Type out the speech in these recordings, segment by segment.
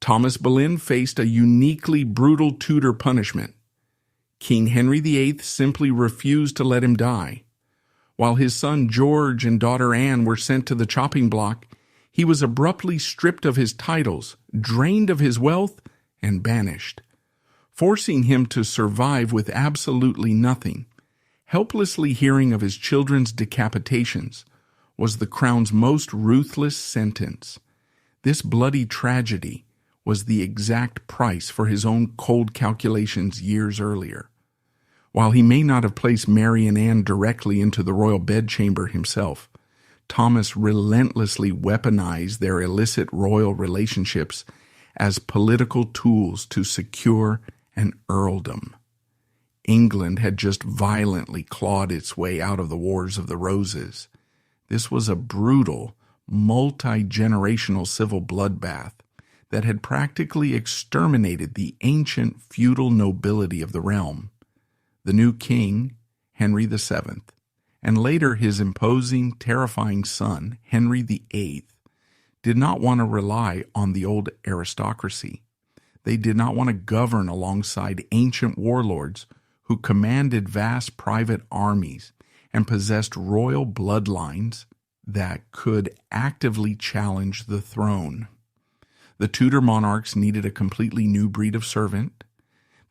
Thomas Boleyn faced a uniquely brutal Tudor punishment. King Henry VIII simply refused to let him die. While his son George and daughter Anne were sent to the chopping block, he was abruptly stripped of his titles, drained of his wealth, and banished, forcing him to survive with absolutely nothing. Helplessly hearing of his children's decapitations was the crown's most ruthless sentence. This bloody tragedy was the exact price for his own cold calculations years earlier. While he may not have placed Mary and Anne directly into the royal bedchamber himself, Thomas relentlessly weaponized their illicit royal relationships as political tools to secure an earldom. England had just violently clawed its way out of the Wars of the Roses. This was a brutal, multi-generational civil bloodbath that had practically exterminated the ancient feudal nobility of the realm. The new king, Henry VII, and later his imposing, terrifying son, Henry VIII, did not want to rely on the old aristocracy. They did not want to govern alongside ancient warlords who commanded vast private armies and possessed royal bloodlines that could actively challenge the throne. The Tudor monarchs needed a completely new breed of servant.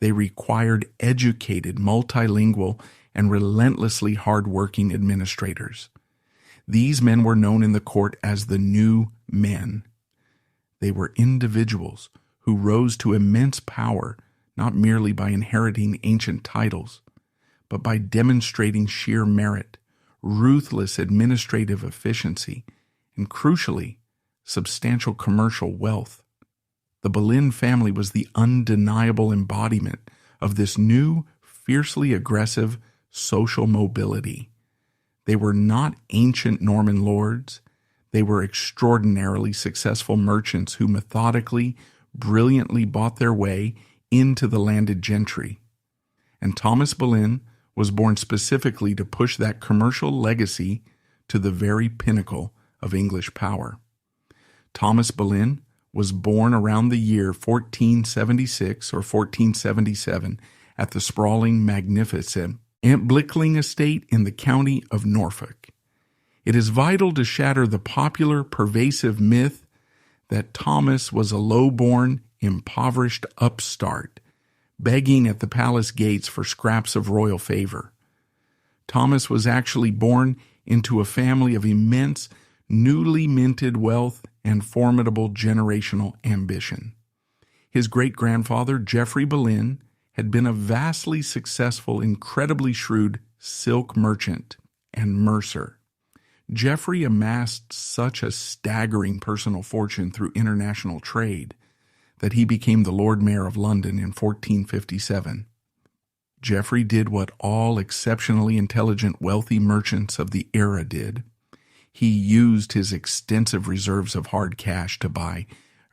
They required educated, multilingual, and relentlessly hard-working administrators. These men were known in the court as the new men. They were individuals who rose to immense power not merely by inheriting ancient titles, but by demonstrating sheer merit, ruthless administrative efficiency, and crucially, substantial commercial wealth. The Boleyn family was the undeniable embodiment of this new, fiercely aggressive social mobility. They were not ancient Norman lords. They were extraordinarily successful merchants who methodically, brilliantly bought their way into the landed gentry. And Thomas Boleyn was born specifically to push that commercial legacy to the very pinnacle of English power. Thomas Boleyn was born around the year 1476 or 1477 at the sprawling, magnificent Aunt Blickling estate in the county of Norfolk. It is vital to shatter the popular, pervasive myth that Thomas was a low-born, impoverished upstart, begging at the palace gates for scraps of royal favor. Thomas was actually born into a family of immense, newly minted wealth and formidable generational ambition. His great-grandfather, Geoffrey Boleyn, had been a vastly successful, incredibly shrewd silk merchant and mercer. Geoffrey amassed such a staggering personal fortune through international trade that he became the Lord Mayor of London in 1457. Geoffrey did what all exceptionally intelligent, wealthy merchants of the era did. He used his extensive reserves of hard cash to buy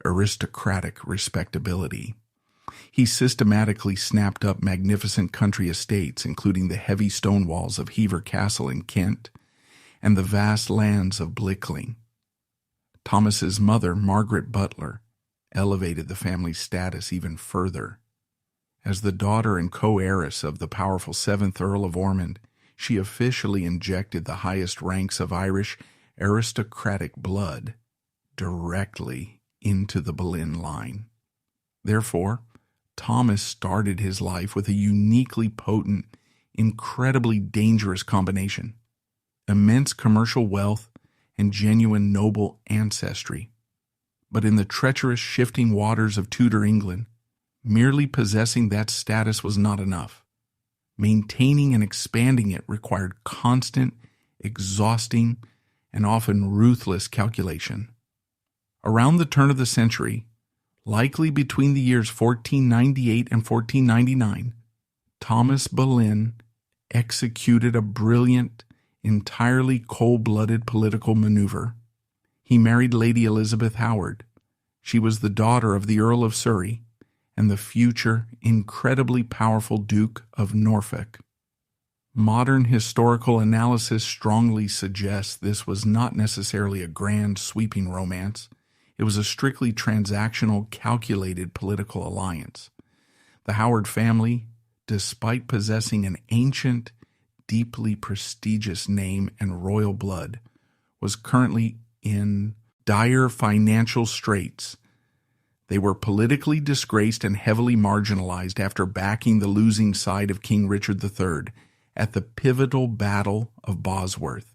aristocratic respectability. He systematically snapped up magnificent country estates, including the heavy stone walls of Hever Castle in Kent and the vast lands of Blickling. Thomas's mother, Margaret Butler, elevated the family's status even further. As the daughter and co-heiress of the powerful 7th Earl of Ormond, she officially injected the highest ranks of Irish aristocratic blood directly into the Boleyn line. Therefore, Thomas started his life with a uniquely potent, incredibly dangerous combination: immense commercial wealth and genuine noble ancestry. But in the treacherous, shifting waters of Tudor England, merely possessing that status was not enough. Maintaining and expanding it required constant, exhausting, and often ruthless calculation. Around the turn of the century, likely between the years 1498 and 1499, Thomas Boleyn executed a brilliant, entirely cold-blooded political maneuver. He married Lady Elizabeth Howard. She was the daughter of the Earl of Surrey and the future, incredibly powerful Duke of Norfolk. Modern historical analysis strongly suggests this was not necessarily a grand, sweeping romance. It was a strictly transactional, calculated political alliance. The Howard family, despite possessing an ancient, deeply prestigious name and royal blood, was currently in dire financial straits. They were politically disgraced and heavily marginalized after backing the losing side of King Richard III at the pivotal Battle of Bosworth.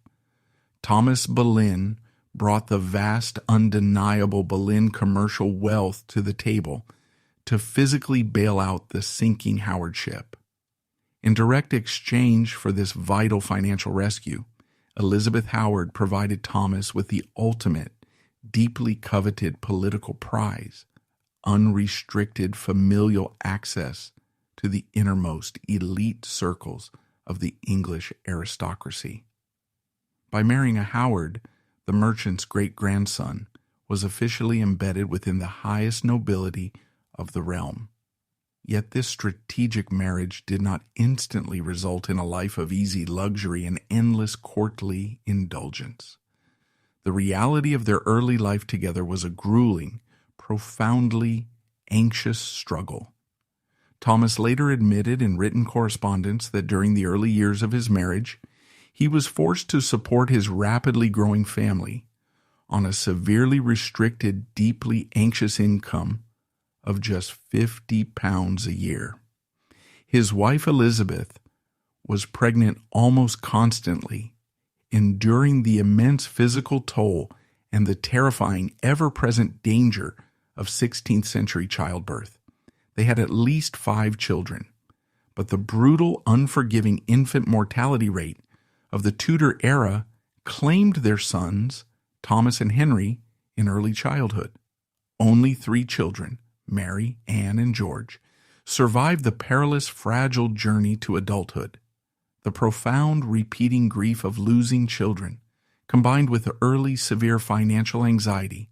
Thomas Boleyn brought the vast, undeniable Boleyn commercial wealth to the table to physically bail out the sinking Howard ship. In direct exchange for this vital financial rescue, Elizabeth Howard provided Thomas with the ultimate, deeply coveted political prize: unrestricted familial access to the innermost elite circles of the English aristocracy. By marrying a Howard, the merchant's great-grandson was officially embedded within the highest nobility of the realm. Yet this strategic marriage did not instantly result in a life of easy luxury and endless courtly indulgence. The reality of their early life together was a grueling, profoundly anxious struggle. Thomas later admitted in written correspondence that during the early years of his marriage, he was forced to support his rapidly growing family on a severely restricted, deeply anxious income of just £50 a year. His wife Elizabeth was pregnant almost constantly, enduring the immense physical toll and the terrifying, ever-present danger of 16th century childbirth. They had at least 5 children, but the brutal, unforgiving infant mortality rate of the Tudor era claimed their sons, Thomas and Henry, in early childhood. Only 3 children, Mary, Anne, and George, survived the perilous, fragile journey to adulthood. The profound, repeating grief of losing children, combined with the early severe financial anxiety,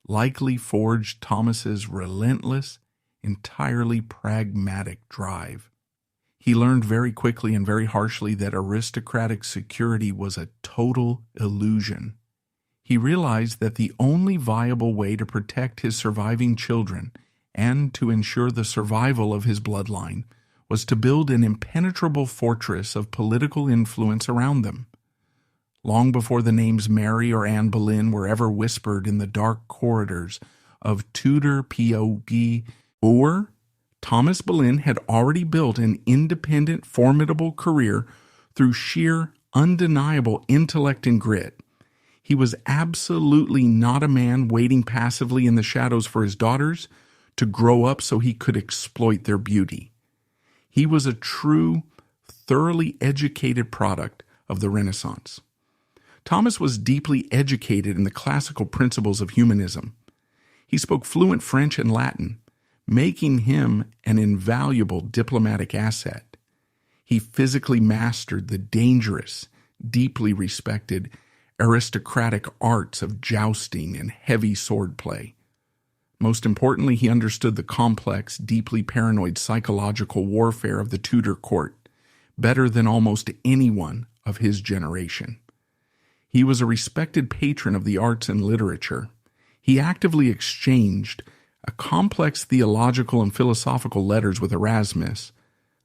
likely forged Thomas's relentless, entirely pragmatic drive. He learned very quickly and very harshly that aristocratic security was a total illusion. He realized that the only viable way to protect his surviving children and to ensure the survival of his bloodline was to build an impenetrable fortress of political influence around them. Long before the names Mary or Anne Boleyn were ever whispered in the dark corridors of Tudor Peogue, Thomas Boleyn had already built an independent, formidable career through sheer, undeniable intellect and grit. He was absolutely not a man waiting passively in the shadows for his daughters to grow up so he could exploit their beauty. He was a true, thoroughly educated product of the Renaissance. Thomas was deeply educated in the classical principles of humanism. He spoke fluent French and Latin, making him an invaluable diplomatic asset. He physically mastered the dangerous, deeply respected, aristocratic arts of jousting and heavy swordplay. Most importantly, he understood the complex, deeply paranoid psychological warfare of the Tudor court better than almost anyone of his generation. He was a respected patron of the arts and literature. He actively exchanged a complex theological and philosophical letters with Erasmus,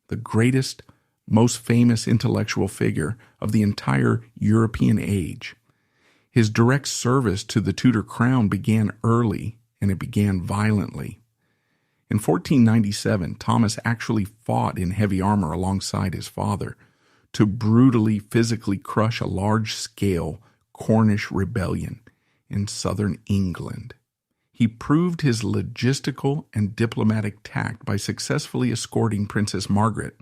the greatest, most famous intellectual figure of the entire European age. His direct service to the Tudor crown began early, and it began violently. In 1497, Thomas actually fought in heavy armor alongside his father to brutally, physically crush a large-scale Cornish rebellion in southern England. He proved his logistical and diplomatic tact by successfully escorting Princess Margaret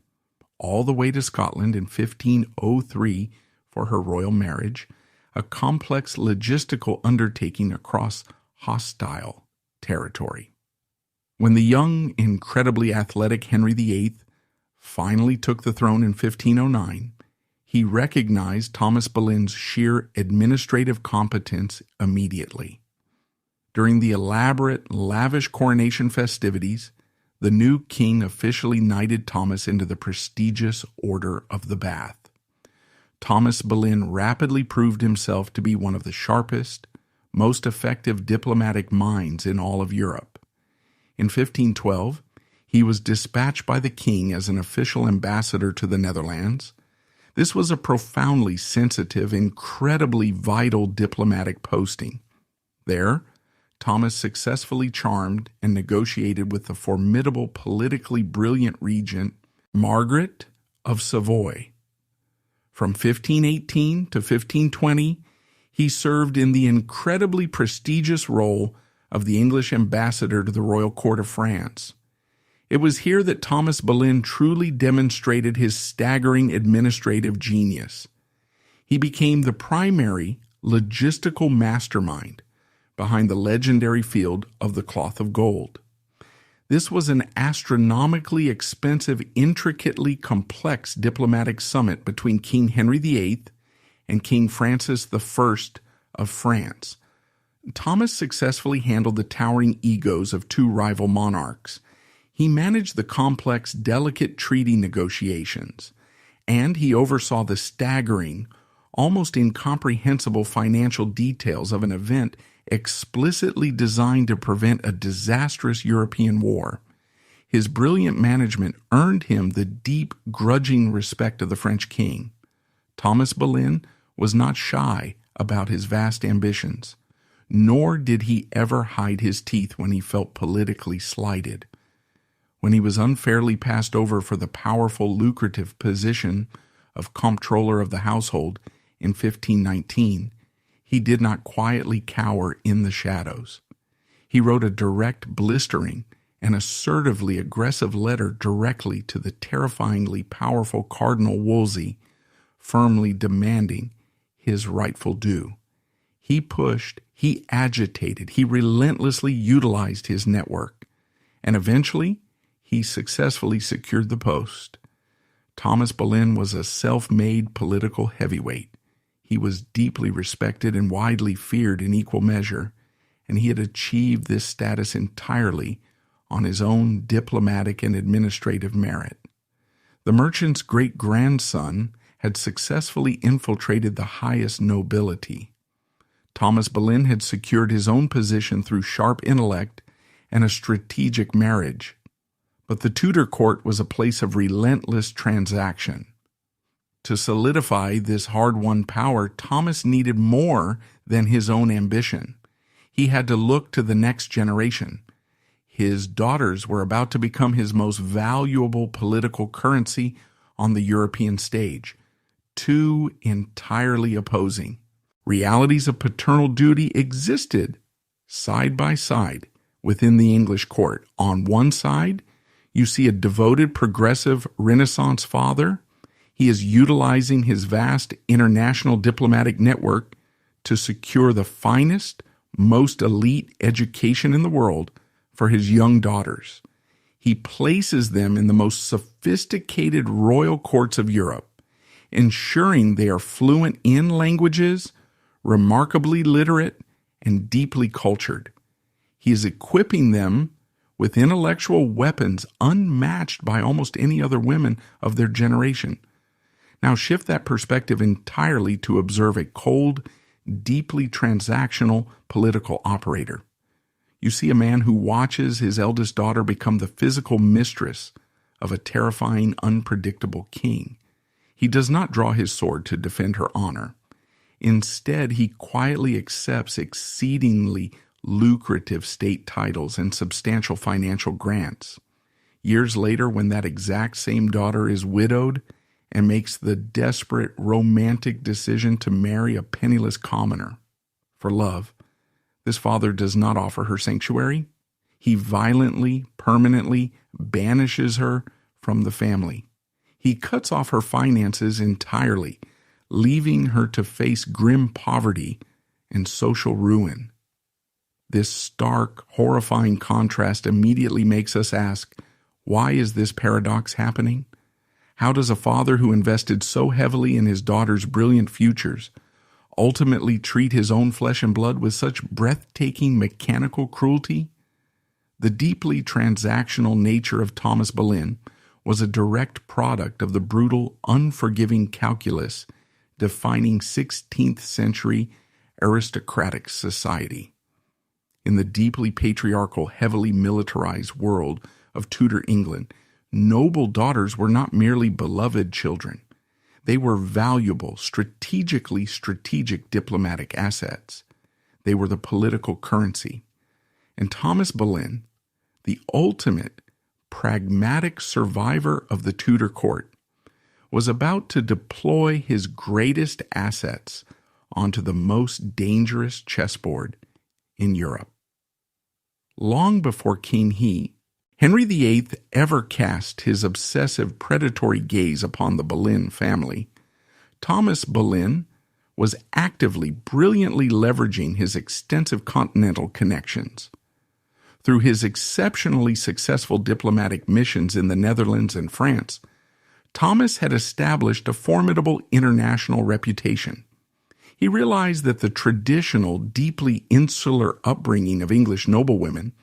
all the way to Scotland in 1503 for her royal marriage, a complex logistical undertaking across hostile territory. When the young, incredibly athletic Henry VIII finally took the throne in 1509, he recognized Thomas Boleyn's sheer administrative competence immediately. During the elaborate, lavish coronation festivities, the new king officially knighted Thomas into the prestigious Order of the Bath. Thomas Boleyn rapidly proved himself to be one of the sharpest, most effective diplomatic minds in all of Europe. In 1512, he was dispatched by the king as an official ambassador to the Netherlands. This was a profoundly sensitive, incredibly vital diplomatic posting. There, Thomas successfully charmed and negotiated with the formidable, politically brilliant regent, Margaret of Savoy. From 1518 to 1520, he served in the incredibly prestigious role of the English ambassador to the royal court of France. It was here that Thomas Boleyn truly demonstrated his staggering administrative genius. He became the primary logistical mastermind behind the legendary field of the cloth of gold. This was an astronomically expensive, intricately complex diplomatic summit between King Henry VIII and King Francis I of France. Thomas successfully handled the towering egos of two rival monarchs. He managed the complex, delicate treaty negotiations, and he oversaw the staggering, almost incomprehensible financial details of an event explicitly designed to prevent a disastrous European war. His brilliant management earned him the deep, grudging respect of the French king. Thomas Boleyn was not shy about his vast ambitions, nor did he ever hide his teeth when he felt politically slighted. When he was unfairly passed over for the powerful, lucrative position of comptroller of the household in 1519, he did not quietly cower in the shadows. He wrote a direct, blistering, and assertively aggressive letter directly to the terrifyingly powerful Cardinal Wolsey, firmly demanding his rightful due. He pushed, he agitated, he relentlessly utilized his network, and eventually he successfully secured the post. Thomas Boleyn was a self-made political heavyweight. He was deeply respected and widely feared in equal measure, and he had achieved this status entirely on his own diplomatic and administrative merit. The merchant's great-grandson had successfully infiltrated the highest nobility. Thomas Boleyn had secured his own position through sharp intellect and a strategic marriage. But the Tudor court was a place of relentless transaction. To solidify this hard-won power, Thomas needed more than his own ambition. He had to look to the next generation. His daughters were about to become his most valuable political currency on the European stage. Two entirely opposing realities of paternal duty existed side by side within the English court. On one side, you see a devoted, progressive Renaissance father. He is utilizing his vast international diplomatic network to secure the finest, most elite education in the world for his young daughters. He places them in the most sophisticated royal courts of Europe, ensuring they are fluent in languages, remarkably literate, and deeply cultured. He is equipping them with intellectual weapons unmatched by almost any other women of their generation. Now shift that perspective entirely to observe a cold, deeply transactional political operator. You see a man who watches his eldest daughter become the physical mistress of a terrifying, unpredictable king. He does not draw his sword to defend her honor. Instead, he quietly accepts exceedingly lucrative state titles and substantial financial grants. Years later, when that exact same daughter is widowed and makes the desperate, romantic decision to marry a penniless commoner for love, this father does not offer her sanctuary. He violently, permanently banishes her from the family. He cuts off her finances entirely, leaving her to face grim poverty and social ruin. This stark, horrifying contrast immediately makes us ask, why is this paradox happening? How does a father who invested so heavily in his daughter's brilliant futures ultimately treat his own flesh and blood with such breathtaking mechanical cruelty? The deeply transactional nature of Thomas Boleyn was a direct product of the brutal, unforgiving calculus defining 16th century aristocratic society. In the deeply patriarchal, heavily militarized world of Tudor England, noble daughters were not merely beloved children. They were valuable, strategic diplomatic assets. They were the political currency. And Thomas Boleyn, the ultimate pragmatic survivor of the Tudor court, was about to deploy his greatest assets onto the most dangerous chessboard in Europe. Long before King Henry VIII ever cast his obsessive predatory gaze upon the Boleyn family, Thomas Boleyn was actively, brilliantly leveraging his extensive continental connections. Through his exceptionally successful diplomatic missions in the Netherlands and France, Thomas had established a formidable international reputation. He realized that the traditional, deeply insular upbringing of English noblewomen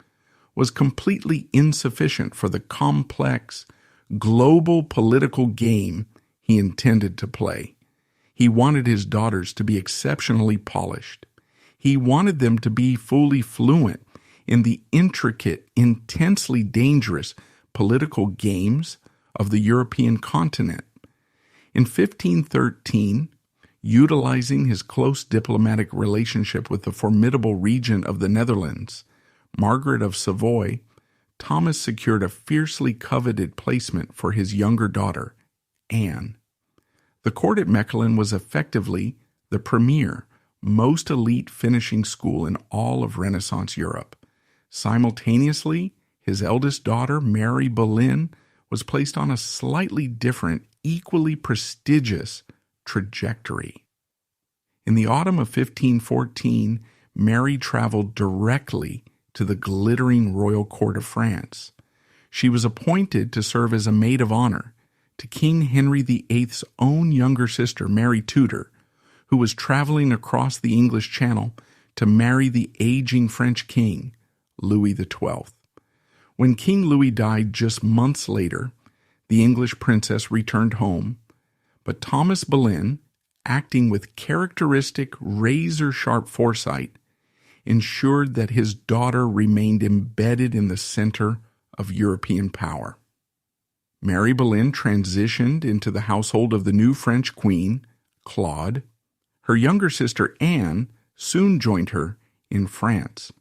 was completely insufficient for the complex, global political game he intended to play. He wanted his daughters to be exceptionally polished. He wanted them to be fully fluent in the intricate, intensely dangerous political games of the European continent. In 1513, utilizing his close diplomatic relationship with the formidable regent of the Netherlands, Margaret of Savoy, Thomas secured a fiercely coveted placement for his younger daughter, Anne. The court at Mechelen was effectively the premier, most elite finishing school in all of Renaissance Europe. Simultaneously, his eldest daughter, Mary Boleyn, was placed on a slightly different, equally prestigious trajectory. In the autumn of 1514, Mary traveled directly to the glittering royal court of France. She was appointed to serve as a maid of honor to King Henry VIII's own younger sister, Mary Tudor, who was traveling across the English Channel to marry the aging French king, Louis XII. When King Louis died just months later, the English princess returned home, but Thomas Boleyn, acting with characteristic razor-sharp foresight, ensured that his daughter remained embedded in the center of European power. Mary Boleyn transitioned into the household of the new French queen, Claude. Her younger sister Anne soon joined her in France.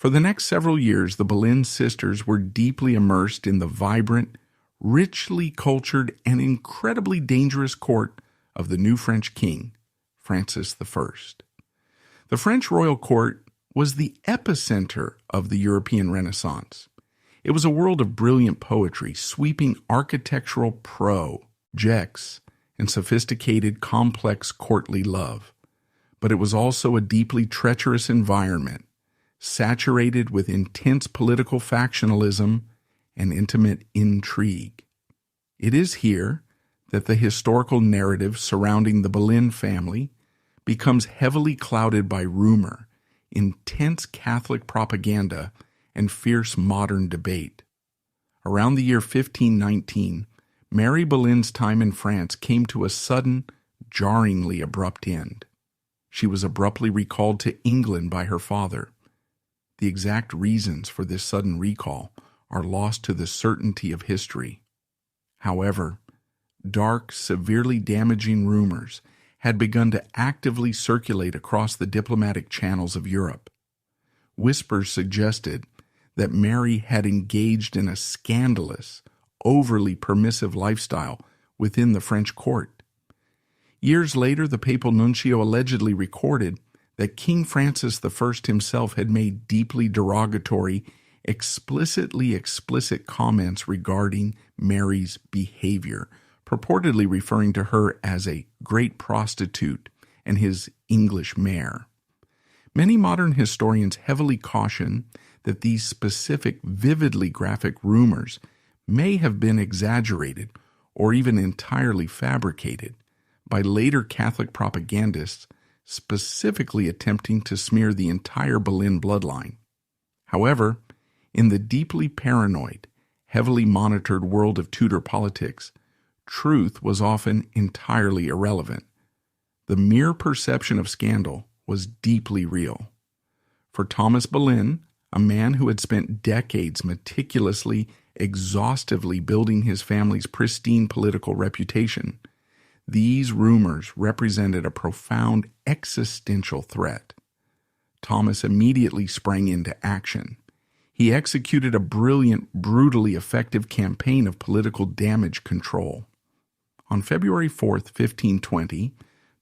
For the next several years, the Boleyn sisters were deeply immersed in the vibrant, richly cultured, and incredibly dangerous court of the new French king, Francis I. The French royal court was the epicenter of the European Renaissance. It was a world of brilliant poetry, sweeping architectural projects, and sophisticated, complex courtly love. But it was also a deeply treacherous environment, saturated with intense political factionalism and intimate intrigue. It is here that the historical narrative surrounding the Boleyn family becomes heavily clouded by rumor, intense Catholic propaganda, and fierce modern debate. Around the year 1519, Mary Boleyn's time in France came to a sudden, jarringly abrupt end. She was abruptly recalled to England by her father. The exact reasons for this sudden recall are lost to the certainty of history. However, dark, severely damaging rumors had begun to actively circulate across the diplomatic channels of Europe. Whispers suggested that Mary had engaged in a scandalous, overly permissive lifestyle within the French court. Years later, the papal nuncio allegedly recorded that King Francis I himself had made deeply derogatory, explicitly explicit comments regarding Mary's behavior, purportedly referring to her as a great prostitute and his English mare. Many modern historians heavily caution that these specific, vividly graphic rumors may have been exaggerated or even entirely fabricated by later Catholic propagandists specifically attempting to smear the entire Boleyn bloodline. However, in the deeply paranoid, heavily monitored world of Tudor politics, truth was often entirely irrelevant. The mere perception of scandal was deeply real. For Thomas Boleyn, a man who had spent decades meticulously, exhaustively building his family's pristine political reputation, these rumors represented a profound existential threat. Thomas immediately sprang into action. He executed a brilliant, brutally effective campaign of political damage control. On February 4th, 1520,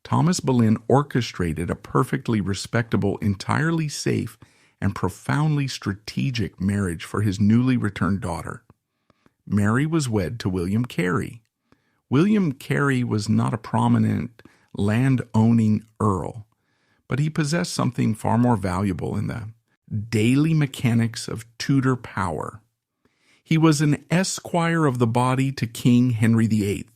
Thomas Boleyn orchestrated a perfectly respectable, entirely safe, and profoundly strategic marriage for his newly returned daughter. Mary was wed to William Carey. William Carey was not a prominent, land-owning earl, but he possessed something far more valuable in the daily mechanics of Tudor power. He was an esquire of the body to King Henry VIII.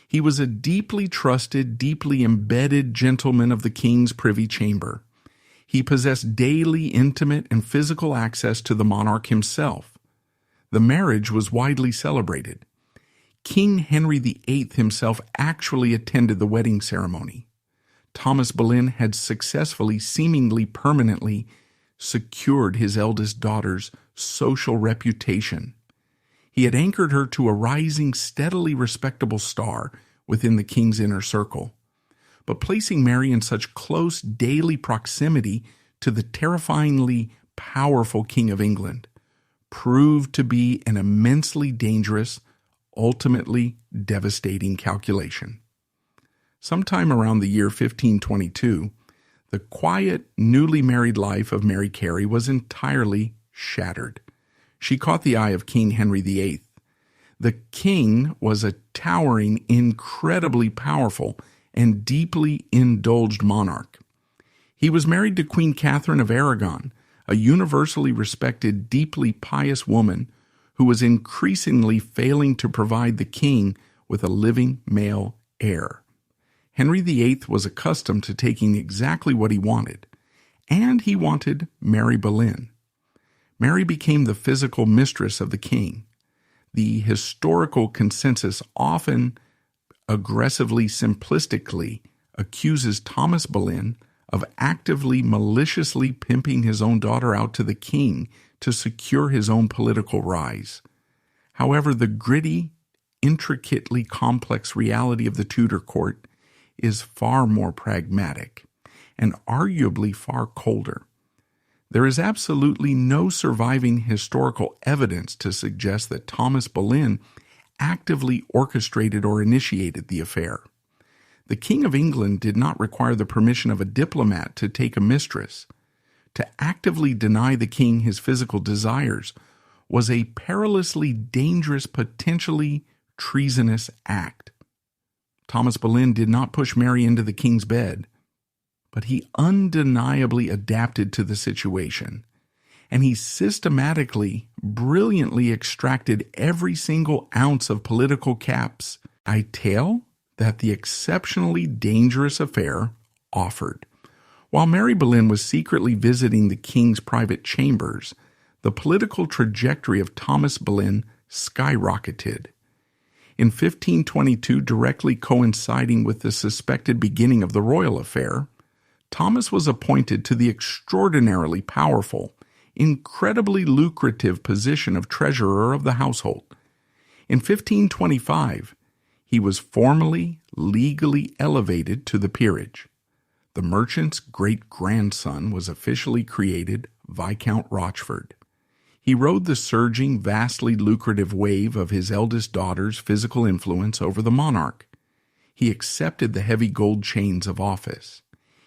He was a deeply trusted, deeply embedded gentleman of the king's privy chamber. He possessed daily, intimate, and physical access to the monarch himself. The marriage was widely celebrated. King Henry VIII himself actually attended the wedding ceremony. Thomas Boleyn had successfully, seemingly permanently, secured his eldest daughter's social reputation. He had anchored her to a rising, steadily respectable star within the king's inner circle. But placing Mary in such close daily proximity to the terrifyingly powerful King of England proved to be an immensely dangerous, ultimately devastating calculation. Sometime around the year 1522, the quiet, newly married life of Mary Carey was entirely shattered. She caught the eye of King Henry VIII. The king was a towering, incredibly powerful, and deeply indulged monarch. He was married to Queen Catherine of Aragon, a universally respected, deeply pious woman who was increasingly failing to provide the king with a living male heir. Henry VIII was accustomed to taking exactly what he wanted, and he wanted Mary Boleyn. Mary became the physical mistress of the king. The historical consensus often aggressively simplistically accuses Thomas Boleyn of actively, maliciously pimping his own daughter out to the king to secure his own political rise. However, the gritty, intricately complex reality of the Tudor court is far more pragmatic and arguably far colder. There is absolutely no surviving historical evidence to suggest that Thomas Boleyn actively orchestrated or initiated the affair. The King of England did not require the permission of a diplomat to take a mistress. To actively deny the king his physical desires was a perilously dangerous, potentially treasonous act. Thomas Boleyn did not push Mary into the king's bed, but he undeniably adapted to the situation, and he systematically, brilliantly extracted every single ounce of political capital that the exceptionally dangerous affair offered. While Mary Boleyn was secretly visiting the king's private chambers, the political trajectory of Thomas Boleyn skyrocketed. In 1522, directly coinciding with the suspected beginning of the royal affair, Thomas was appointed to the extraordinarily powerful, incredibly lucrative position of treasurer of the household. In 1525, he was formally, legally elevated to the peerage. The merchant's great-grandson was officially created Viscount Rochford. He rode the surging, vastly lucrative wave of his eldest daughter's physical influence over the monarch. He accepted the heavy gold chains of office.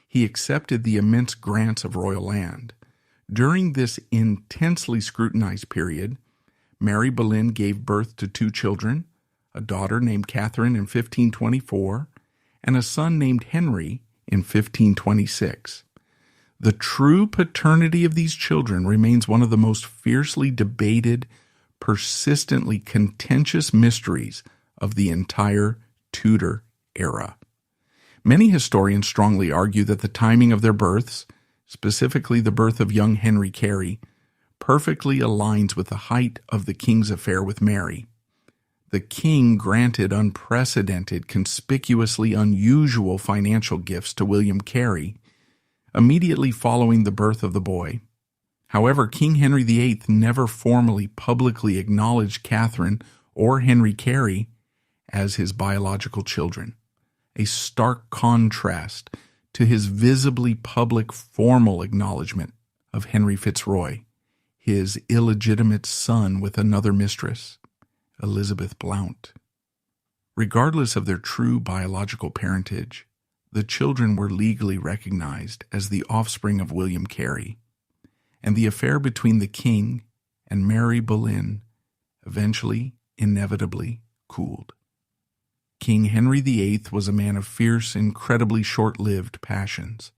He accepted the immense grants of royal land. During this intensely scrutinized period, Mary Boleyn gave birth to 2 children, a daughter named Catherine in 1524, and a son named Henry in 1526. The true paternity of these children remains one of the most fiercely debated, persistently contentious mysteries of the entire Tudor era. Many historians strongly argue that the timing of their births, specifically the birth of young Henry Carey, perfectly aligns with the height of the king's affair with Mary. The king granted unprecedented, conspicuously unusual financial gifts to William Carey, immediately following the birth of the boy. However, King Henry VIII never formally publicly acknowledged Catherine or Henry Carey as his biological children, a stark contrast to his visibly public formal acknowledgement of Henry Fitzroy, his illegitimate son with another mistress, Elizabeth Blount. Regardless of their true biological parentage, the children were legally recognized as the offspring of William Carey, and the affair between the king and Mary Boleyn eventually, inevitably, cooled. King Henry VIII was a man of fierce, incredibly short-lived passions.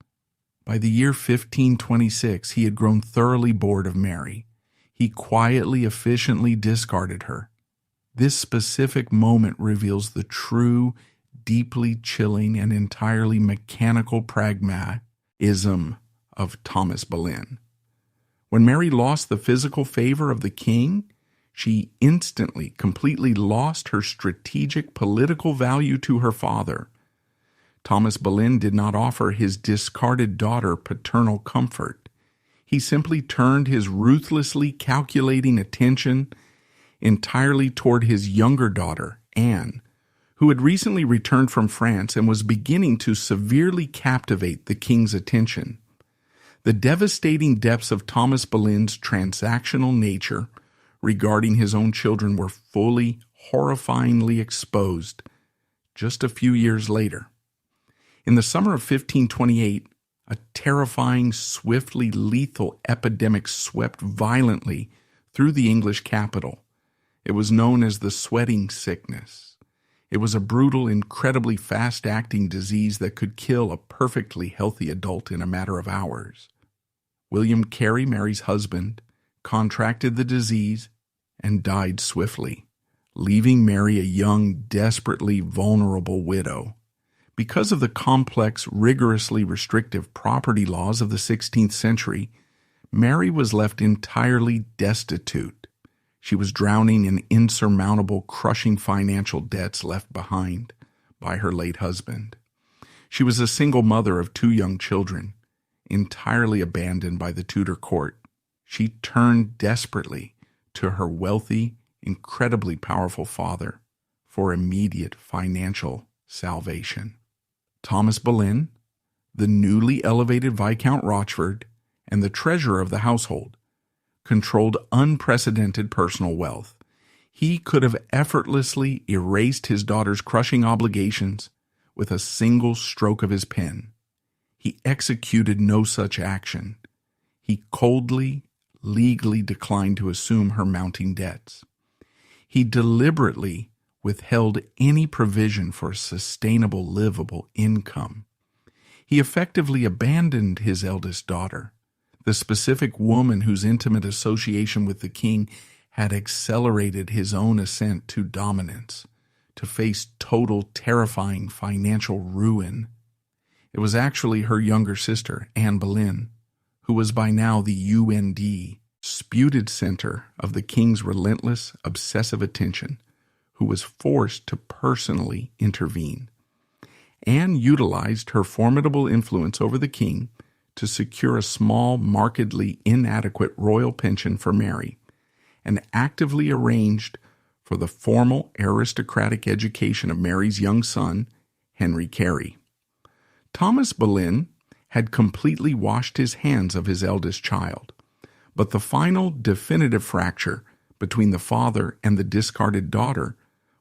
By the year 1526, he had grown thoroughly bored of Mary. He quietly, efficiently discarded her. This specific moment reveals the true, deeply chilling, and entirely mechanical pragmatism of Thomas Boleyn. When Mary lost the physical favor of the king, she instantly, completely lost her strategic political value to her father. Thomas Boleyn did not offer his discarded daughter paternal comfort. He simply turned his ruthlessly calculating attention entirely toward his younger daughter, Anne, who had recently returned from France and was beginning to severely captivate the king's attention. The devastating depths of Thomas Boleyn's transactional nature regarding his own children were fully, horrifyingly exposed just a few years later. In the summer of 1528, a terrifying, swiftly lethal epidemic swept violently through the English capital. It was known as the sweating sickness. It was a brutal, incredibly fast-acting disease that could kill a perfectly healthy adult in a matter of hours. William Carey, Mary's husband, contracted the disease and died swiftly, leaving Mary a young, desperately vulnerable widow. Because of the complex, rigorously restrictive property laws of the 16th century, Mary was left entirely destitute. She was drowning in insurmountable, crushing financial debts left behind by her late husband. She was a single mother of 2 young children, entirely abandoned by the Tudor court. She turned desperately to her wealthy, incredibly powerful father for immediate financial salvation. Thomas Boleyn, the newly elevated Viscount Rochford, and the treasurer of the household, controlled unprecedented personal wealth. He could have effortlessly erased his daughter's crushing obligations with a single stroke of his pen. He executed no such action. He coldly, legally declined to assume her mounting debts. He deliberately withheld any provision for a sustainable, livable income. He effectively abandoned his eldest daughter, the specific woman whose intimate association with the king had accelerated his own ascent to dominance, to face total, terrifying financial ruin. It was actually her younger sister, Anne Boleyn, who was by now the disputed center of the king's relentless, obsessive attention, who was forced to personally intervene. Anne utilized her formidable influence over the king to secure a small, markedly inadequate royal pension for Mary, and actively arranged for the formal aristocratic education of Mary's young son, Henry Carey. Thomas Boleyn had completely washed his hands of his eldest child, but the final definitive fracture between the father and the discarded daughter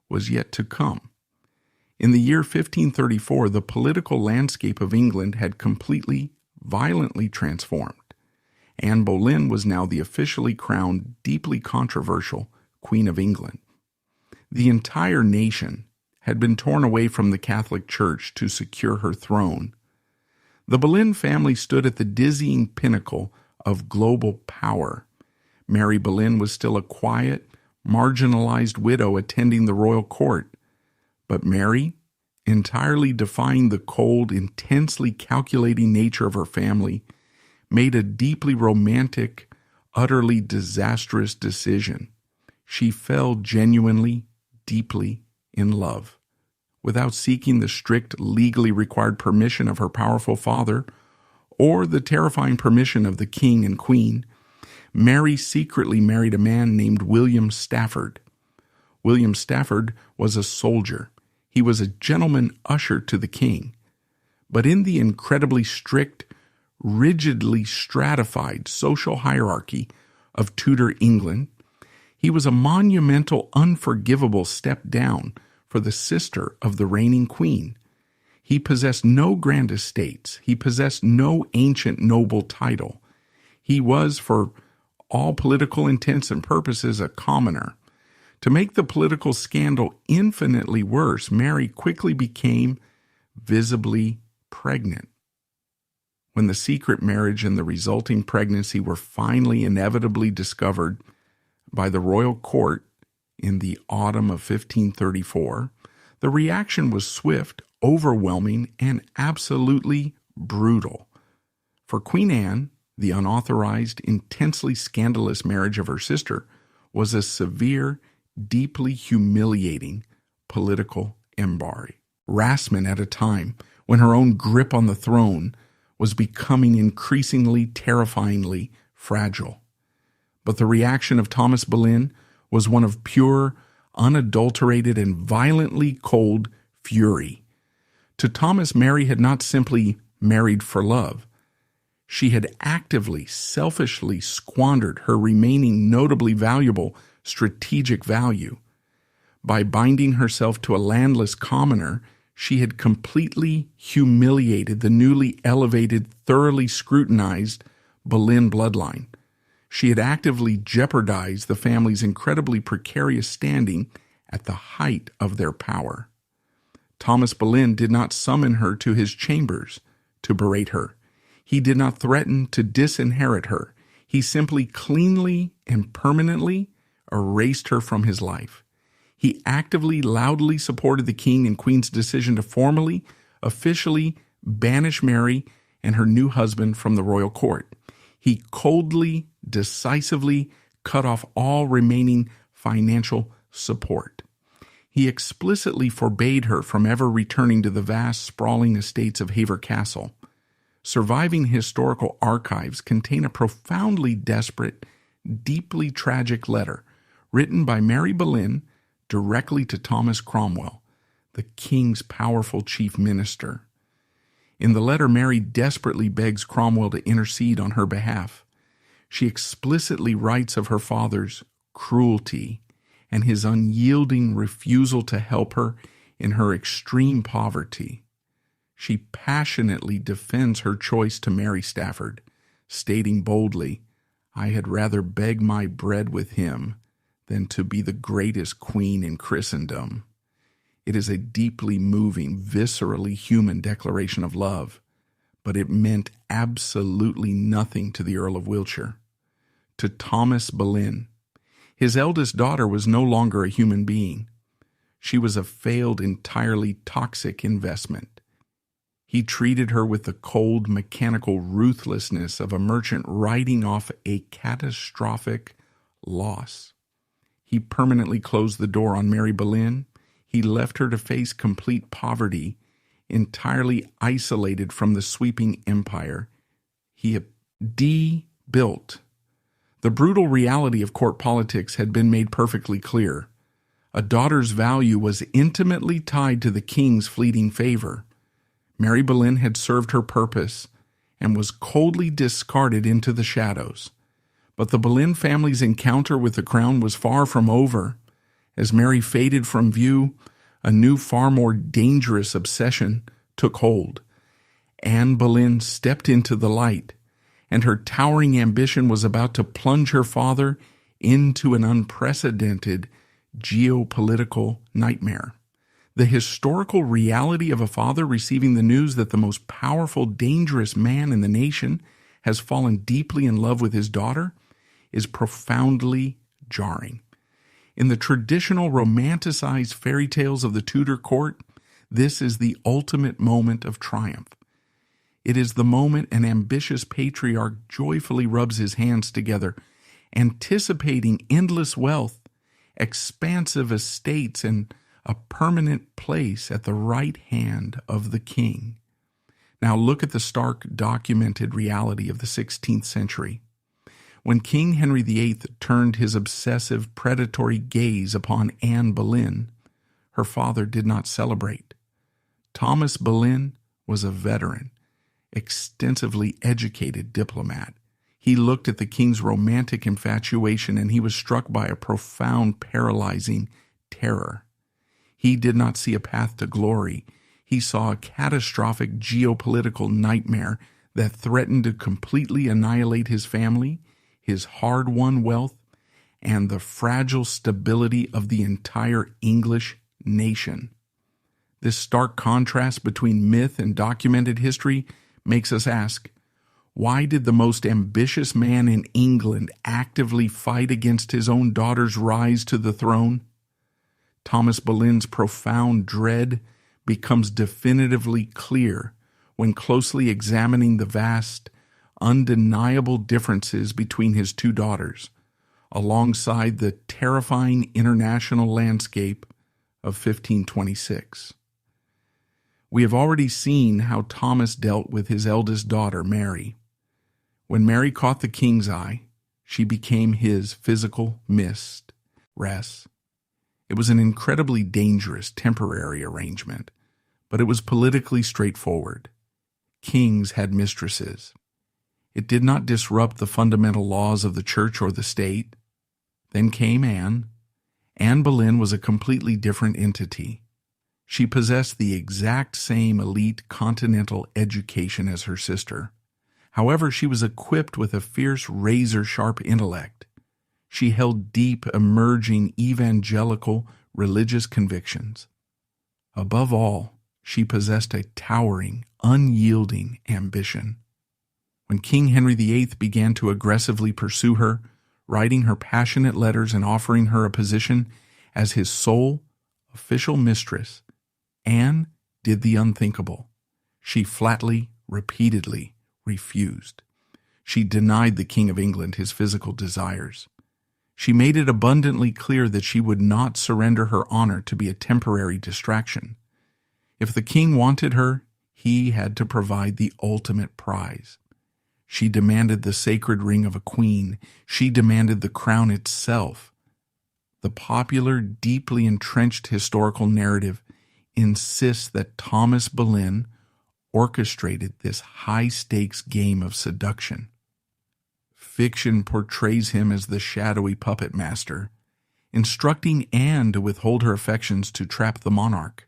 was yet to come. In the year 1534, the political landscape of England had completely, violently transformed. Anne Boleyn was now the officially crowned, deeply controversial Queen of England. The entire nation had been torn away from the Catholic Church to secure her throne. The Boleyn family stood at the dizzying pinnacle of global power. Mary Boleyn was still a quiet, marginalized widow attending the royal court. But Mary, entirely defying the cold, intensely calculating nature of her family, made a deeply romantic, utterly disastrous decision. She fell genuinely, deeply in love. Without seeking the strict, legally required permission of her powerful father or the terrifying permission of the king and queen, Mary secretly married a man named William Stafford. William Stafford was a soldier. He was a gentleman usher to the king. But in the incredibly strict, rigidly stratified social hierarchy of Tudor England, he was a monumental, unforgivable step down for the sister of the reigning queen. He possessed no grand estates. He possessed no ancient noble title. He was, for all political intents and purposes, a commoner. To make the political scandal infinitely worse, Mary quickly became visibly pregnant. When the secret marriage and the resulting pregnancy were finally inevitably discovered by the royal court in the autumn of 1534, the reaction was swift, overwhelming, and absolutely brutal. For Queen Anne, the unauthorized, intensely scandalous marriage of her sister was a severe, deeply humiliating political embarrassment at a time when her own grip on the throne was becoming increasingly terrifyingly fragile. But the reaction of Thomas Boleyn was one of pure, unadulterated, and violently cold fury. To Thomas, Mary had not simply married for love. She had actively, selfishly squandered her remaining notably valuable strategic value. By binding herself to a landless commoner, she had completely humiliated the newly elevated, thoroughly scrutinized Boleyn bloodline. She had actively jeopardized the family's incredibly precarious standing at the height of their power. Thomas Boleyn did not summon her to his chambers to berate her. He did not threaten to disinherit her. He simply cleanly and permanently erased her from his life. He actively, loudly supported the king and queen's decision to formally, officially banish Mary and her new husband from the royal court. He coldly, decisively cut off all remaining financial support. He explicitly forbade her from ever returning to the vast, sprawling estates of Hever Castle. Surviving historical archives contain a profoundly desperate, deeply tragic letter written by Mary Boleyn directly to Thomas Cromwell, the king's powerful chief minister. In the letter, Mary desperately begs Cromwell to intercede on her behalf. She explicitly writes of her father's cruelty and his unyielding refusal to help her in her extreme poverty. She passionately defends her choice to marry Stafford, stating boldly, "I had rather beg my bread with him than to be the greatest queen in Christendom." It is a deeply moving, viscerally human declaration of love, but it meant absolutely nothing to the Earl of Wiltshire. To Thomas Boleyn, his eldest daughter was no longer a human being. She was a failed, entirely toxic investment. He treated her with the cold, mechanical ruthlessness of a merchant writing off a catastrophic loss. He permanently closed the door on Mary Boleyn. He left her to face complete poverty, entirely isolated from the sweeping empire he had built. The brutal reality of court politics had been made perfectly clear. A daughter's value was intimately tied to the king's fleeting favor. Mary Boleyn had served her purpose and was coldly discarded into the shadows. But the Boleyn family's encounter with the crown was far from over. As Mary faded from view, a new, far more dangerous obsession took hold. Anne Boleyn stepped into the light, and her towering ambition was about to plunge her father into an unprecedented geopolitical nightmare. The historical reality of a father receiving the news that the most powerful, dangerous man in the nation has fallen deeply in love with his daughter is profoundly jarring. In the traditional romanticized fairy tales of the Tudor court, this is the ultimate moment of triumph. It is the moment an ambitious patriarch joyfully rubs his hands together, anticipating endless wealth, expansive estates, and a permanent place at the right hand of the king. Now look at the stark documented reality of the 16th century. When King Henry VIII turned his obsessive, predatory gaze upon Anne Boleyn, her father did not celebrate. Thomas Boleyn was a veteran, extensively educated diplomat. He looked at the king's romantic infatuation and he was struck by a profound, paralyzing terror. He did not see a path to glory. He saw a catastrophic geopolitical nightmare that threatened to completely annihilate his family, his hard-won wealth, and the fragile stability of the entire English nation. This stark contrast between myth and documented history makes us ask, why did the most ambitious man in England actively fight against his own daughter's rise to the throne? Thomas Boleyn's profound dread becomes definitively clear when closely examining the vast, undeniable differences between his two daughters, alongside the terrifying international landscape of 1526. We have already seen how Thomas dealt with his eldest daughter, Mary. When Mary caught the king's eye, she became his physical mistress. It was an incredibly dangerous temporary arrangement, but it was politically straightforward. Kings had mistresses. It did not disrupt the fundamental laws of the church or the state. Then came Anne. Anne Boleyn was a completely different entity. She possessed the exact same elite continental education as her sister. However, she was equipped with a fierce, razor-sharp intellect. She held deep, emerging evangelical religious convictions. Above all, she possessed a towering, unyielding ambition. When King Henry VIII began to aggressively pursue her, writing her passionate letters and offering her a position as his sole official mistress, Anne did the unthinkable. She flatly, repeatedly refused. She denied the King of England his physical desires. She made it abundantly clear that she would not surrender her honor to be a temporary distraction. If the king wanted her, he had to provide the ultimate prize. She demanded the sacred ring of a queen. She demanded the crown itself. The popular, deeply entrenched historical narrative insists that Thomas Boleyn orchestrated this high-stakes game of seduction. Fiction portrays him as the shadowy puppet master, instructing Anne to withhold her affections to trap the monarch.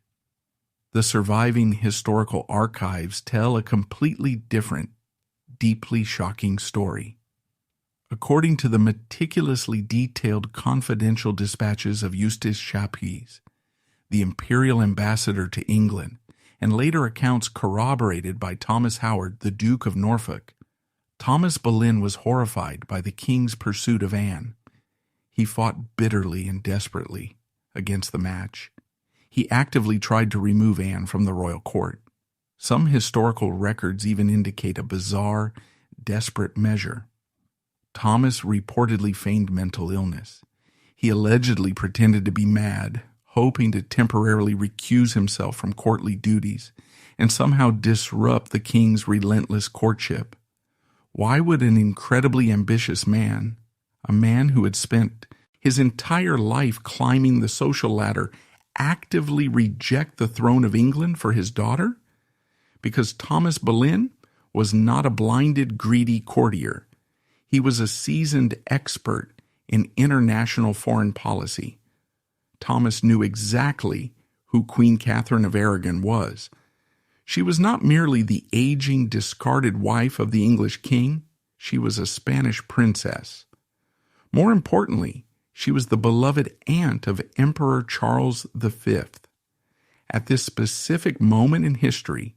The surviving historical archives tell a completely different, deeply shocking story. According to the meticulously detailed confidential dispatches of Eustace Chapuis, the imperial ambassador to England, and later accounts corroborated by Thomas Howard, the Duke of Norfolk, Thomas Boleyn was horrified by the king's pursuit of Anne. He fought bitterly and desperately against the match. He actively tried to remove Anne from the royal court. Some historical records even indicate a bizarre, desperate measure. Thomas reportedly feigned mental illness. He allegedly pretended to be mad, hoping to temporarily recuse himself from courtly duties and somehow disrupt the king's relentless courtship. Why would an incredibly ambitious man, a man who had spent his entire life climbing the social ladder, actively reject the throne of England for his daughter? Because Thomas Boleyn was not a blinded, greedy courtier. He was a seasoned expert in international foreign policy. Thomas knew exactly who Queen Catherine of Aragon was. She was not merely the aging, discarded wife of the English king. She was a Spanish princess. More importantly, she was the beloved aunt of Emperor Charles V. At this specific moment in history,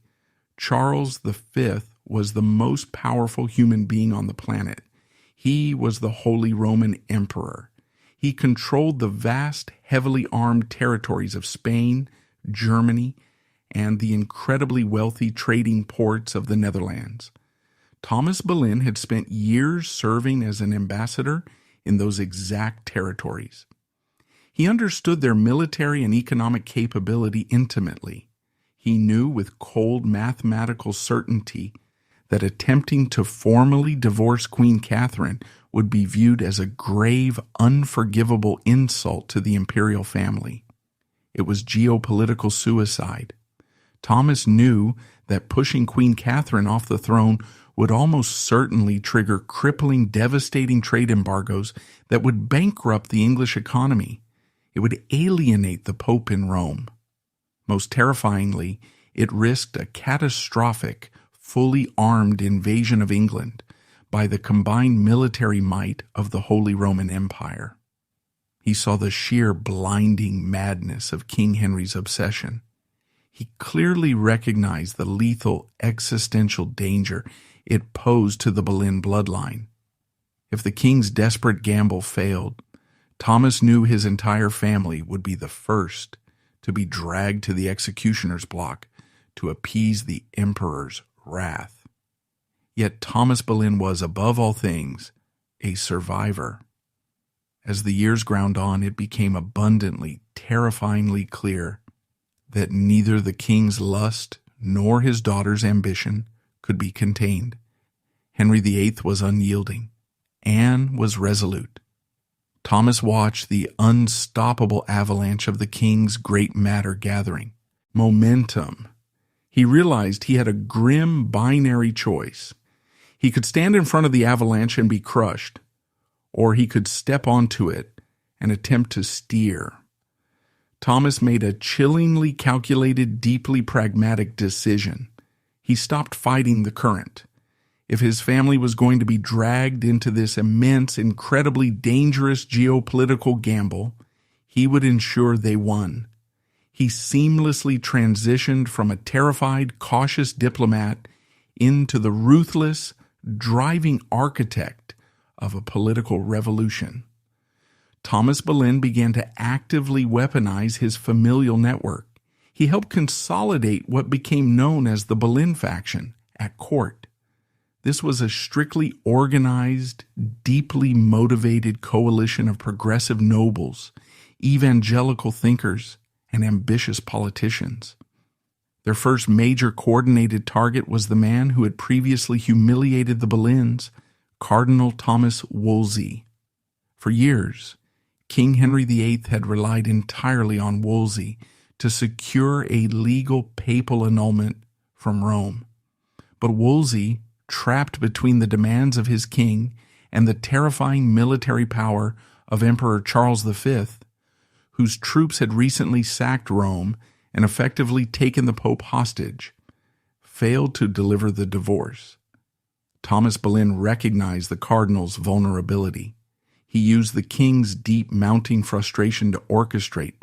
Charles V was the most powerful human being on the planet. He was the Holy Roman Emperor. He controlled the vast, heavily armed territories of Spain, Germany, and the incredibly wealthy trading ports of the Netherlands. Thomas Boleyn had spent years serving as an ambassador in those exact territories. He understood their military and economic capability intimately. He knew with cold mathematical certainty that attempting to formally divorce Queen Catherine would be viewed as a grave, unforgivable insult to the imperial family. It was geopolitical suicide. Thomas knew that pushing Queen Catherine off the throne would almost certainly trigger crippling, devastating trade embargoes that would bankrupt the English economy. It would alienate the Pope in Rome. Most terrifyingly, it risked a catastrophic, fully armed invasion of England by the combined military might of the Holy Roman Empire. He saw the sheer blinding madness of King Henry's obsession. He clearly recognized the lethal existential danger it posed to the Boleyn bloodline. If the king's desperate gamble failed, Thomas knew his entire family would be the first to be dragged to the executioner's block to appease the emperor's wrath. Yet Thomas Boleyn was, above all things, a survivor. As the years ground on, it became abundantly, terrifyingly clear that neither the king's lust nor his daughter's ambition could be contained. Henry VIII was unyielding. Anne was resolute. Thomas watched the unstoppable avalanche of the king's great matter gathering. Momentum. He realized he had a grim binary choice. He could stand in front of the avalanche and be crushed, or he could step onto it and attempt to steer. Thomas made a chillingly calculated, deeply pragmatic decision. He stopped fighting the current. If his family was going to be dragged into this immense, incredibly dangerous geopolitical gamble, he would ensure they won. He seamlessly transitioned from a terrified, cautious diplomat into the ruthless, driving architect of a political revolution. Thomas Boleyn began to actively weaponize his familial network. He helped consolidate what became known as the Boleyn faction at court. This was a strictly organized, deeply motivated coalition of progressive nobles, evangelical thinkers, and ambitious politicians. Their first major coordinated target was the man who had previously humiliated the Boleyns, Cardinal Thomas Wolsey. For years, King Henry VIII had relied entirely on Wolsey to secure a legal papal annulment from Rome. But Wolsey, trapped between the demands of his king and the terrifying military power of Emperor Charles V, whose troops had recently sacked Rome and effectively taken the Pope hostage, failed to deliver the divorce. Thomas Boleyn recognized the cardinal's vulnerability. He used the king's deep mounting frustration to orchestrate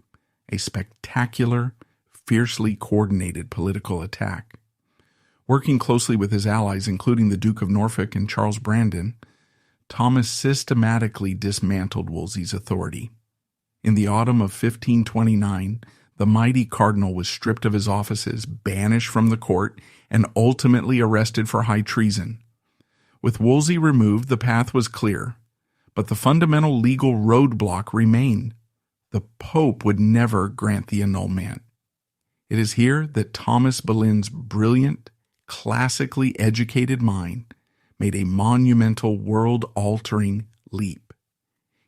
a spectacular, fiercely coordinated political attack. Working closely with his allies, including the Duke of Norfolk and Charles Brandon, Thomas systematically dismantled Wolsey's authority. In the autumn of 1529, the mighty cardinal was stripped of his offices, banished from the court, and ultimately arrested for high treason. With Wolsey removed, the path was clear, but the fundamental legal roadblock remained. The Pope would never grant the annulment. It is here that Thomas Boleyn's brilliant, classically educated mind made a monumental, world-altering leap.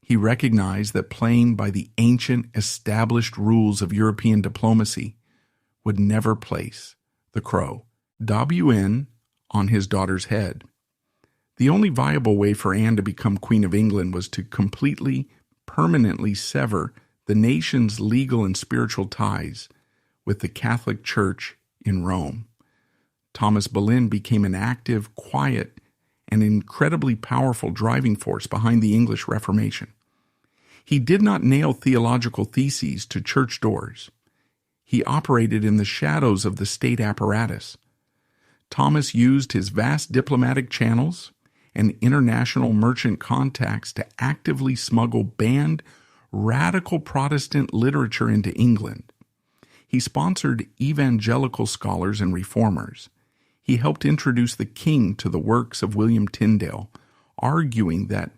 He recognized that playing by the ancient, established rules of European diplomacy would never place the crow WN on his daughter's head. The only viable way for Anne to become Queen of England was to completely, permanently sever the nation's legal and spiritual ties with the Catholic Church in Rome. Thomas Boleyn became an active, quiet, and incredibly powerful driving force behind the English Reformation. He did not nail theological theses to church doors. He operated in the shadows of the state apparatus. Thomas used his vast diplomatic channels and international merchant contacts to actively smuggle banned, radical Protestant literature into England. He sponsored evangelical scholars and reformers. He helped introduce the king to the works of William Tyndale, arguing that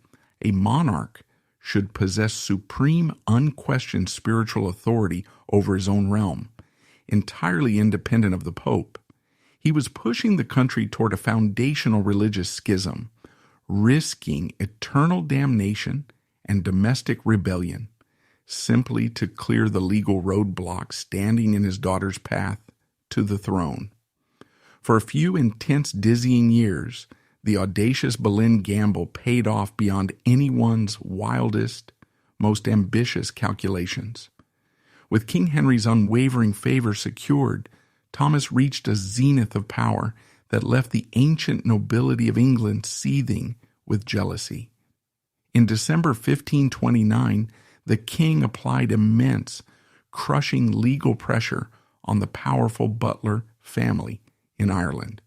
a monarch should possess supreme, unquestioned spiritual authority over his own realm. entirely independent of the Pope. He was pushing the country toward a foundational religious schism, risking eternal damnation and domestic rebellion, simply to clear the legal roadblocks standing in his daughter's path to the throne. For a few intense, dizzying years, the audacious Boleyn gamble paid off beyond anyone's wildest, most ambitious calculations. With King Henry's unwavering favor secured, Thomas reached a zenith of power that left the ancient nobility of England seething with jealousy. In December 1529, the king applied immense, crushing legal pressure on the powerful Butler family in Ireland.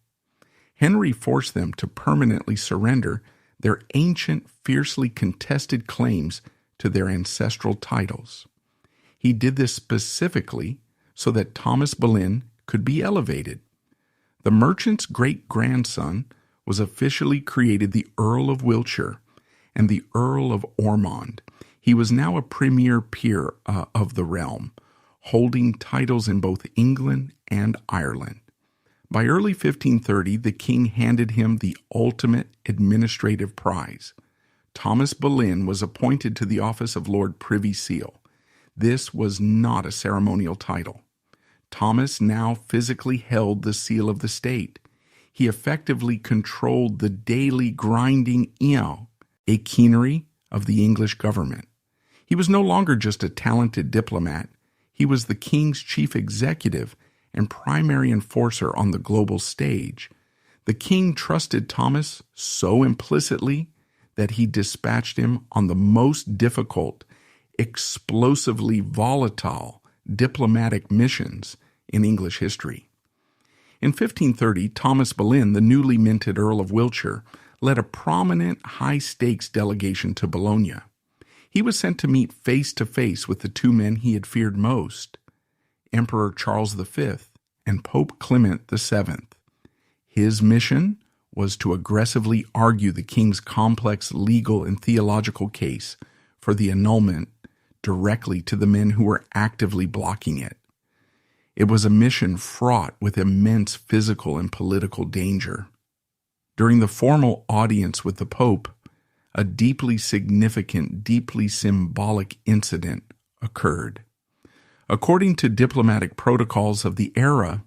Henry forced them to permanently surrender their ancient, fiercely contested claims to their ancestral titles. He did this specifically so that Thomas Boleyn could be elevated. The merchant's great-grandson was officially created the Earl of Wiltshire and the Earl of Ormond. He was now a premier peer of the realm, holding titles in both England and Ireland. By early 1530, the king handed him the ultimate administrative prize. Thomas Boleyn was appointed to the office of Lord Privy Seal. This was not a ceremonial title. Thomas now physically held the seal of the state. He effectively controlled the daily grinding machinery of the English government. He was no longer just a talented diplomat. He was the king's chief executive and primary enforcer on the global stage. The king trusted Thomas so implicitly that he dispatched him on the most difficult, explosively volatile diplomatic missions in English history. In 1530, Thomas Boleyn, the newly minted Earl of Wiltshire, led a prominent high-stakes delegation to Bologna. He was sent to meet face-to-face with the two men he had feared most, Emperor Charles V and Pope Clement VII. His mission was to aggressively argue the king's complex legal and theological case for the annulment directly to the men who were actively blocking it. It was a mission fraught with immense physical and political danger. During the formal audience with the Pope, a deeply significant, deeply symbolic incident occurred. According to diplomatic protocols of the era,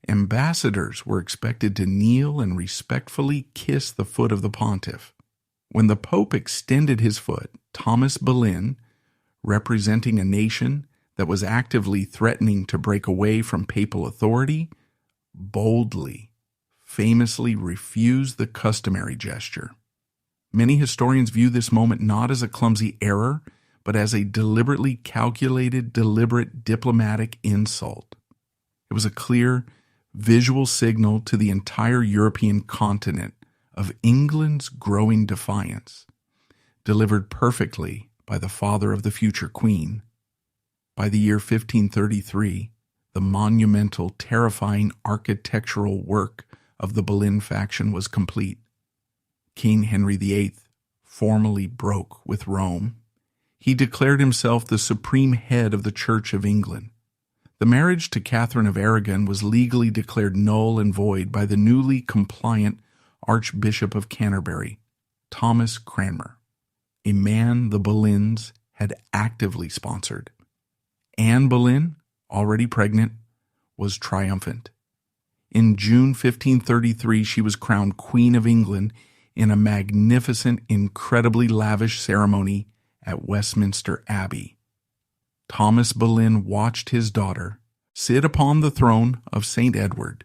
ambassadors were expected to kneel and respectfully kiss the foot of the pontiff. When the Pope extended his foot, Thomas Boleyn, representing a nation that was actively threatening to break away from papal authority, boldly, famously refused the customary gesture. Many historians view this moment not as a clumsy error, but as a deliberately calculated, deliberate diplomatic insult. It was a clear, visual signal to the entire European continent of England's growing defiance, delivered perfectly by the father of the future queen. By the year 1533, the monumental, terrifying architectural work of the Boleyn faction was complete. King Henry VIII formally broke with Rome. He declared himself the supreme head of the Church of England. The marriage to Catherine of Aragon was legally declared null and void by the newly compliant Archbishop of Canterbury, Thomas Cranmer, a man the Boleyns had actively sponsored. Anne Boleyn, already pregnant, was triumphant. In June 1533, she was crowned Queen of England in a magnificent, incredibly lavish ceremony at Westminster Abbey. Thomas Boleyn watched his daughter sit upon the throne of St. Edward.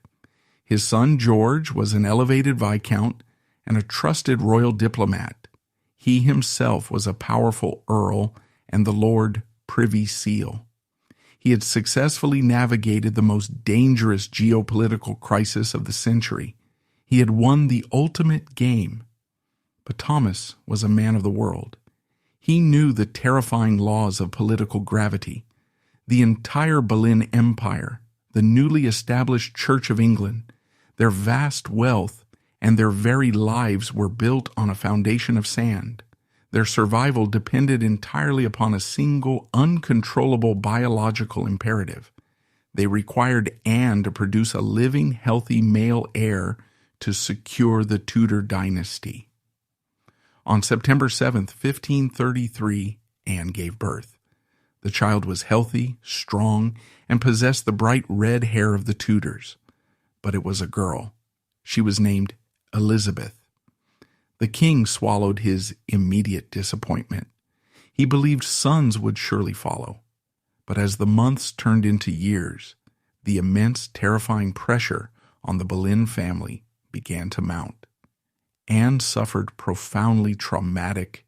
His son George was an elevated viscount and a trusted royal diplomat. He himself was a powerful earl and the Lord Privy Seal. He had successfully navigated the most dangerous geopolitical crisis of the century. He had won the ultimate game. But Thomas was a man of the world. He knew the terrifying laws of political gravity. The entire Boleyn Empire, the newly established Church of England, their vast wealth, and their very lives were built on a foundation of sand. Their survival depended entirely upon a single, uncontrollable biological imperative. They required Anne to produce a living, healthy male heir to secure the Tudor dynasty. On September 7th, 1533, Anne gave birth. The child was healthy, strong, and possessed the bright red hair of the Tudors. But it was a girl. She was named Elizabeth. The king swallowed his immediate disappointment. He believed sons would surely follow. But as the months turned into years, the immense, terrifying pressure on the Boleyn family began to mount. Anne suffered profoundly traumatic,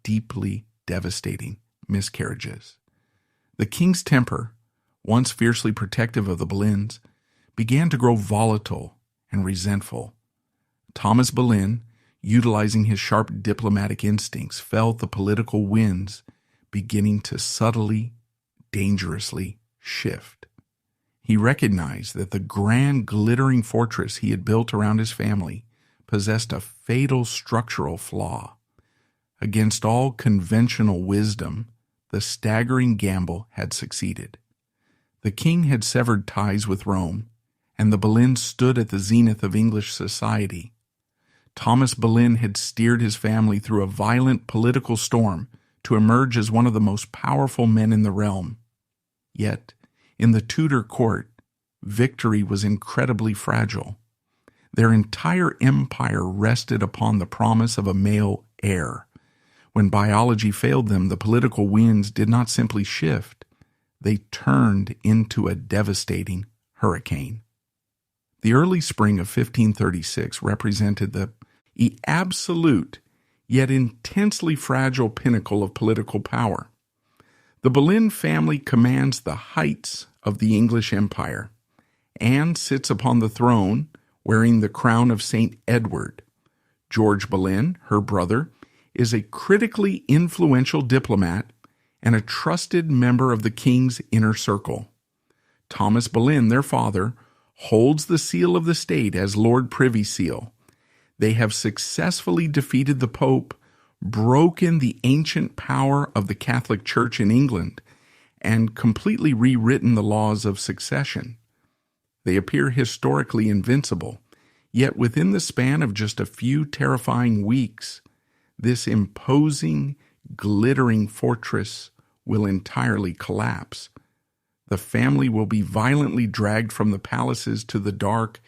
deeply devastating miscarriages. The king's temper, once fiercely protective of the Boleyns, began to grow volatile and resentful. Thomas Boleyn, utilizing his sharp diplomatic instincts, felt the political winds beginning to subtly, dangerously shift. He recognized that the grand, glittering fortress he had built around his family possessed a fatal structural flaw. Against all conventional wisdom, the staggering gamble had succeeded. The king had severed ties with Rome, and the Boleyns stood at the zenith of English society. Thomas Boleyn had steered his family through a violent political storm to emerge as one of the most powerful men in the realm. Yet, in the Tudor court, victory was incredibly fragile. Their entire empire rested upon the promise of a male heir. When biology failed them, the political winds did not simply shift. They turned into a devastating hurricane. The early spring of 1536 represented the absolute, yet intensely fragile pinnacle of political power. The Boleyn family commands the heights of the English Empire. Anne sits upon the throne wearing the crown of St. Edward. George Boleyn, her brother, is a critically influential diplomat and a trusted member of the king's inner circle. Thomas Boleyn, their father, holds the seal of the state as Lord Privy Seal. They have successfully defeated the Pope, broken the ancient power of the Catholic Church in England, and completely rewritten the laws of succession. They appear historically invincible, yet within the span of just a few terrifying weeks, this imposing, glittering fortress will entirely collapse. The family will be violently dragged from the palaces to the dark,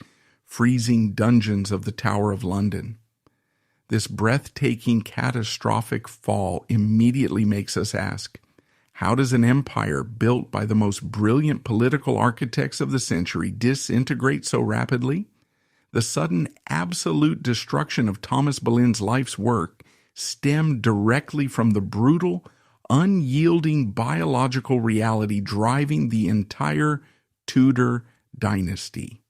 freezing dungeons of the Tower of London. This breathtaking, catastrophic fall immediately makes us ask, how does an empire built by the most brilliant political architects of the century disintegrate so rapidly? The sudden absolute destruction of Thomas Boleyn's life's work stemmed directly from the brutal, unyielding biological reality driving the entire Tudor dynasty.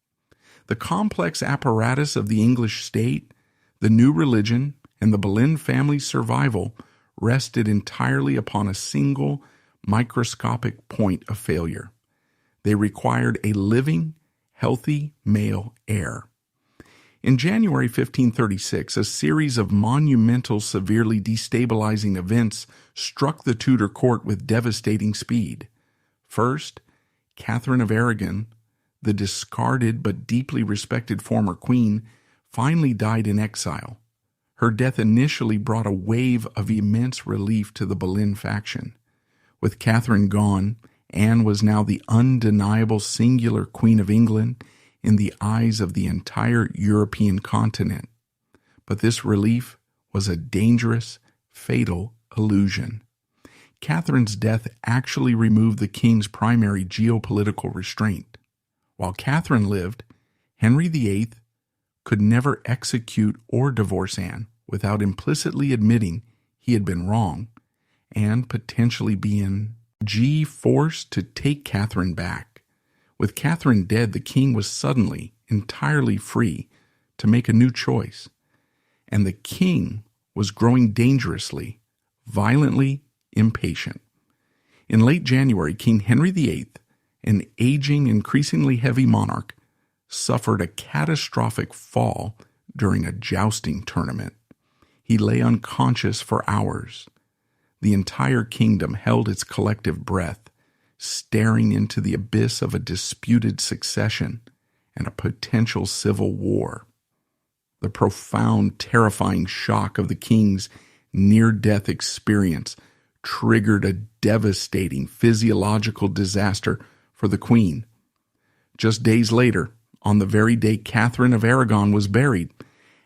The complex apparatus of the English state, the new religion, and the Boleyn family's survival rested entirely upon a single microscopic point of failure. They required a living, healthy male heir. In January 1536, a series of monumental, severely destabilizing events struck the Tudor court with devastating speed. First, Catherine of Aragon, the discarded but deeply respected former queen, finally died in exile. Her death initially brought a wave of immense relief to the Boleyn faction. With Catherine gone, Anne was now the undeniable singular Queen of England in the eyes of the entire European continent. But this relief was a dangerous, fatal illusion. Catherine's death actually removed the king's primary geopolitical restraint. While Catherine lived, Henry VIII could never execute or divorce Anne without implicitly admitting he had been wrong and potentially being forced to take Catherine back. With Catherine dead, the king was suddenly entirely free to make a new choice, and the king was growing dangerously, violently impatient. In late January, King Henry VIII, an aging, increasingly heavy monarch, suffered a catastrophic fall during a jousting tournament. He lay unconscious for hours. The entire kingdom held its collective breath, staring into the abyss of a disputed succession and a potential civil war. The profound, terrifying shock of the king's near-death experience triggered a devastating physiological disaster for the queen. Just days later, on the very day Catherine of Aragon was buried,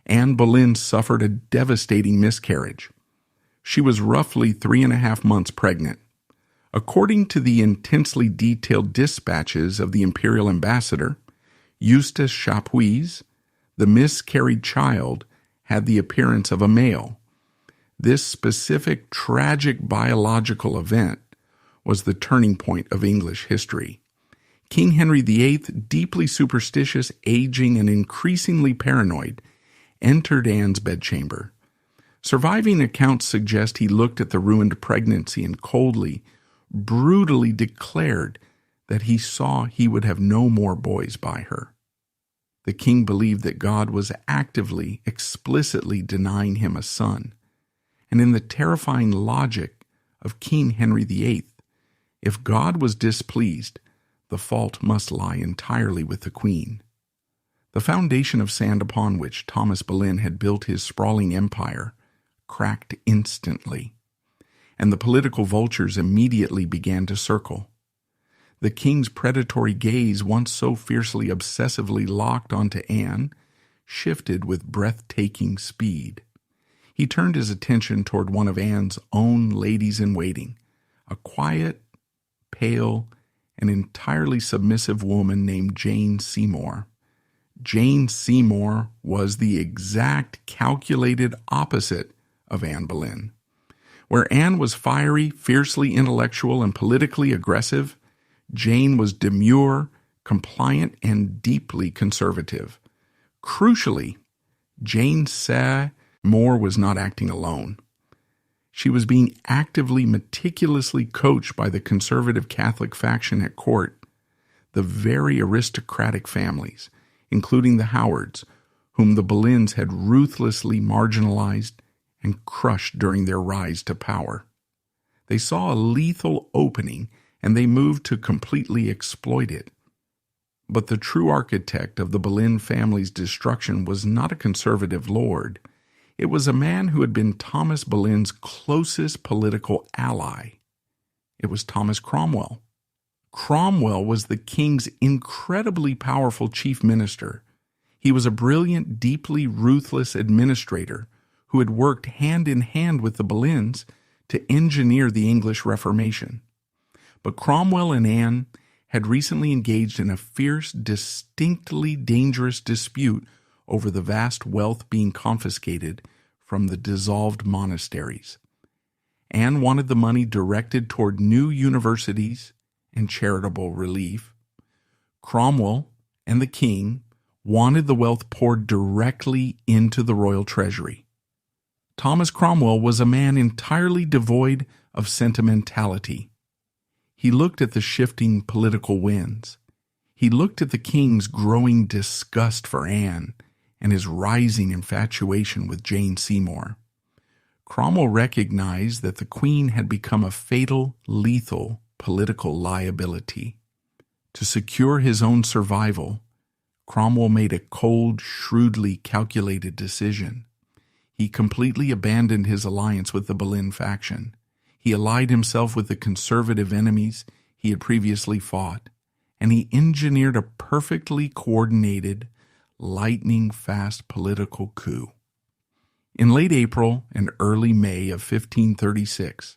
Anne Boleyn suffered a devastating miscarriage. She was roughly 3.5 months pregnant. According to the intensely detailed dispatches of the imperial ambassador, Eustace Chapuis, the miscarried child had the appearance of a male. This specific tragic biological event was the turning point of English history. King Henry VIII, deeply superstitious, aging, and increasingly paranoid, entered Anne's bedchamber. Surviving accounts suggest he looked at the ruined pregnancy and coldly, brutally declared that he saw he would have no more boys by her. The king believed that God was actively, explicitly denying him a son. And in the terrifying logic of King Henry VIII, if God was displeased, the fault must lie entirely with the queen. The foundation of sand upon which Thomas Boleyn had built his sprawling empire cracked instantly, and the political vultures immediately began to circle. The king's predatory gaze, once so fiercely obsessively locked onto Anne, shifted with breathtaking speed. He turned his attention toward one of Anne's own ladies-in-waiting, a quiet, pale, and entirely submissive woman named Jane Seymour. Jane Seymour was the exact calculated opposite of Anne Boleyn. Where Anne was fiery, fiercely intellectual, and politically aggressive, Jane was demure, compliant, and deeply conservative. Crucially, Jane Seymour was not acting alone. She was being actively, meticulously coached by the conservative Catholic faction at court, the very aristocratic families, including the Howards, whom the Boleyns had ruthlessly marginalized and crushed during their rise to power. They saw a lethal opening, and they moved to completely exploit it. But the true architect of the Boleyn family's destruction was not a conservative lord. It was a man who had been Thomas Boleyn's closest political ally. It was Thomas Cromwell. Cromwell was the king's incredibly powerful chief minister. He was a brilliant, deeply ruthless administrator who had worked hand in hand with the Boleyns to engineer the English Reformation. But Cromwell and Anne had recently engaged in a fierce, distinctly dangerous dispute over the vast wealth being confiscated from the dissolved monasteries. Anne wanted the money directed toward new universities and charitable relief. Cromwell and the king wanted the wealth poured directly into the royal treasury. Thomas Cromwell was a man entirely devoid of sentimentality. He looked at the shifting political winds. He looked at the king's growing disgust for Anne and his rising infatuation with Jane Seymour. Cromwell recognized that the queen had become a fatal, lethal political liability. To secure his own survival, Cromwell made a cold, shrewdly calculated decision. He completely abandoned his alliance with the Boleyn faction. He allied himself with the conservative enemies he had previously fought, and he engineered a perfectly coordinated, lightning-fast political coup. In late April and early May of 1536,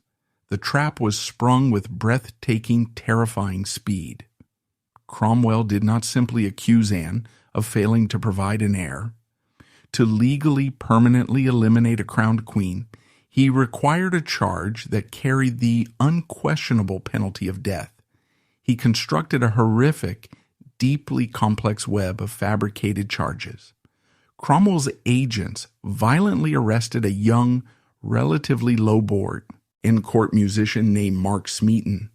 the trap was sprung with breathtaking, terrifying speed. Cromwell did not simply accuse Anne of failing to provide an heir. To legally, permanently eliminate a crowned queen, he required a charge that carried the unquestionable penalty of death. He constructed a horrific, deeply complex web of fabricated charges. Cromwell's agents violently arrested a young, relatively low-born in-court musician named Mark Smeaton.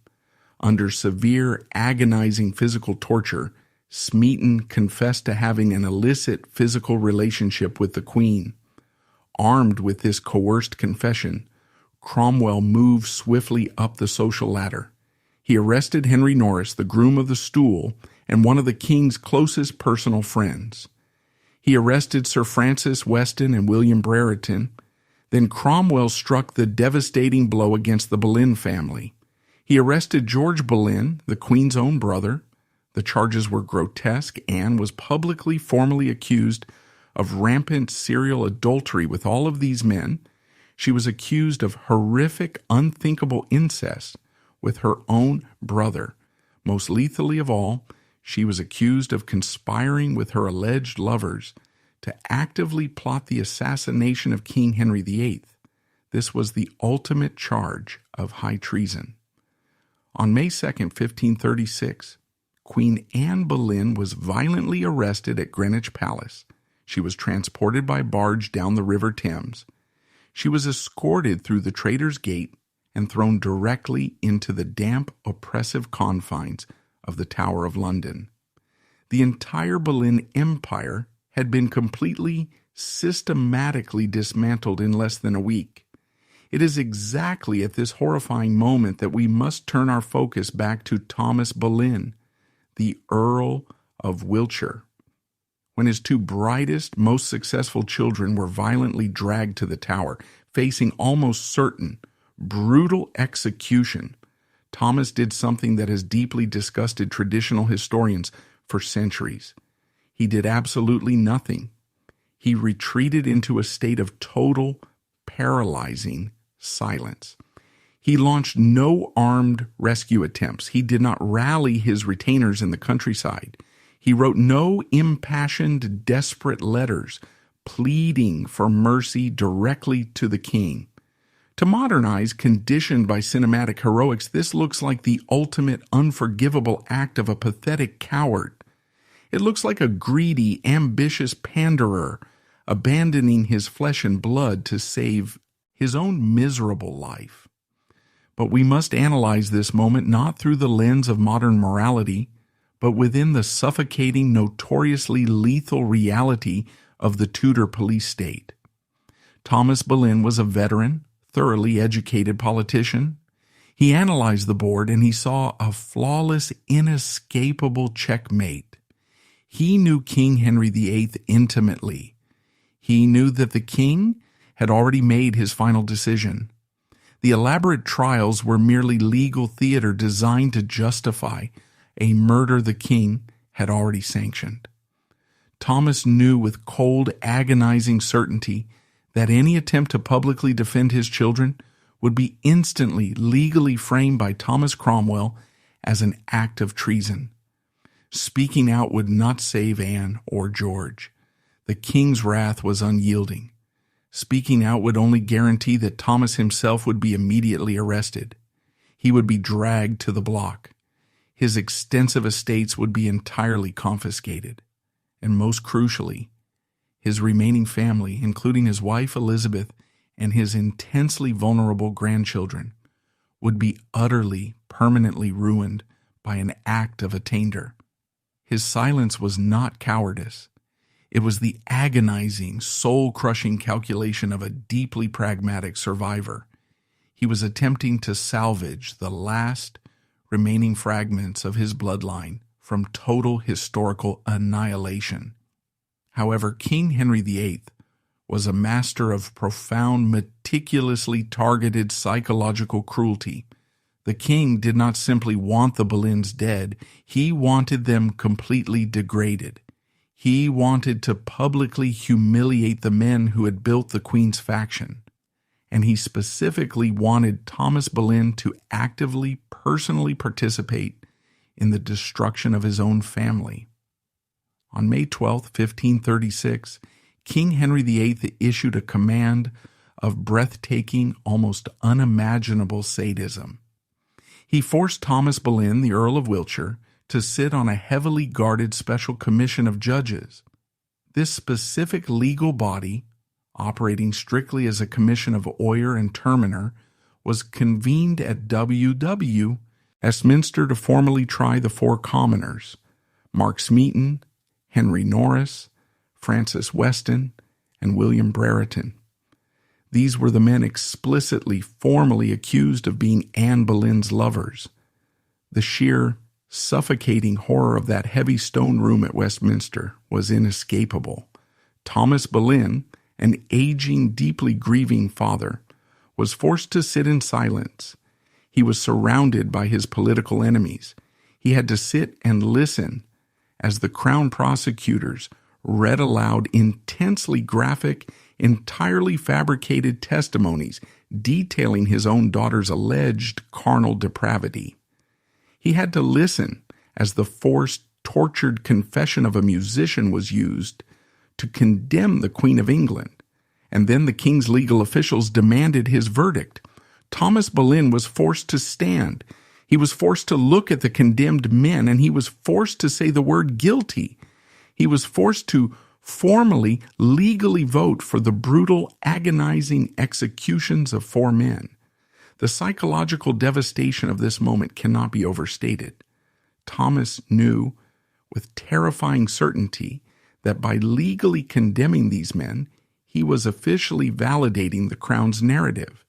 Under severe, agonizing physical torture, Smeaton confessed to having an illicit physical relationship with the queen. Armed with this coerced confession, Cromwell moved swiftly up the social ladder. He arrested Henry Norris, the groom of the stool, and one of the king's closest personal friends. He arrested Sir Francis Weston and William Brereton. Then Cromwell struck the devastating blow against the Boleyn family. He arrested George Boleyn, the Queen's own brother. The charges were grotesque. Anne was publicly formally accused of rampant serial adultery with all of these men. She was accused of horrific, unthinkable incest with her own brother. Most lethally of all, she was accused of conspiring with her alleged lovers to actively plot the assassination of King Henry VIII. This was the ultimate charge of high treason. On May 2, 1536, Queen Anne Boleyn was violently arrested at Greenwich Palace. She was transported by barge down the River Thames. She was escorted through the Traitor's Gate and thrown directly into the damp, oppressive confines of the Tower of London. The entire Boleyn Empire had been completely, systematically dismantled in less than a week. It is exactly at this horrifying moment that we must turn our focus back to Thomas Boleyn, the Earl of Wiltshire. When his two brightest, most successful children were violently dragged to the Tower, facing almost certain, brutal execution, Thomas did something that has deeply disgusted traditional historians for centuries. He did absolutely nothing. He retreated into a state of total, paralyzing silence. He launched no armed rescue attempts. He did not rally his retainers in the countryside. He wrote no impassioned, desperate letters pleading for mercy directly to the king. To modern eyes, conditioned by cinematic heroics, this looks like the ultimate unforgivable act of a pathetic coward. It looks like a greedy, ambitious panderer abandoning his flesh and blood to save his own miserable life. But we must analyze this moment not through the lens of modern morality, but within the suffocating, notoriously lethal reality of the Tudor police state. Thomas Boleyn was a veteran, thoroughly educated politician. He analyzed the board and he saw a flawless, inescapable checkmate. He knew King Henry VIII intimately. He knew that the king had already made his final decision. The elaborate trials were merely legal theater designed to justify a murder the king had already sanctioned. Thomas knew with cold, agonizing certainty that any attempt to publicly defend his children would be instantly legally framed by Thomas Cromwell as an act of treason. Speaking out would not save Anne or George. The king's wrath was unyielding. Speaking out would only guarantee that Thomas himself would be immediately arrested. He would be dragged to the block. His extensive estates would be entirely confiscated. And most crucially, his remaining family, including his wife Elizabeth and his intensely vulnerable grandchildren, would be utterly, permanently ruined by an act of attainder. His silence was not cowardice. It was the agonizing, soul-crushing calculation of a deeply pragmatic survivor. He was attempting to salvage the last remaining fragments of his bloodline from total historical annihilation. However, King Henry VIII was a master of profound, meticulously targeted psychological cruelty. The king did not simply want the Boleyns dead, he wanted them completely degraded. He wanted to publicly humiliate the men who had built the Queen's faction, and he specifically wanted Thomas Boleyn to actively, personally participate in the destruction of his own family. On May 12, 1536, King Henry VIII issued a command of breathtaking, almost unimaginable sadism. He forced Thomas Boleyn, the Earl of Wiltshire, to sit on a heavily guarded special commission of judges. This specific legal body, operating strictly as a commission of oyer and terminer, was convened at Westminster to formally try the four commoners, Mark Smeaton, Henry Norris, Francis Weston, and William Brereton. These were the men explicitly, formally accused of being Anne Boleyn's lovers. The sheer, suffocating horror of that heavy stone room at Westminster was inescapable. Thomas Boleyn, an aging, deeply grieving father, was forced to sit in silence. He was surrounded by his political enemies. He had to sit and listen as the Crown prosecutors read aloud intensely graphic, entirely fabricated testimonies detailing his own daughter's alleged carnal depravity. He had to listen as the forced, tortured confession of a musician was used to condemn the Queen of England, and then the king's legal officials demanded his verdict. Thomas Boleyn was forced to stand. He was forced to look at the condemned men, and he was forced to say the word guilty. He was forced to formally, legally vote for the brutal, agonizing executions of 4 men. The psychological devastation of this moment cannot be overstated. Thomas knew with terrifying certainty that by legally condemning these men, he was officially validating the Crown's narrative.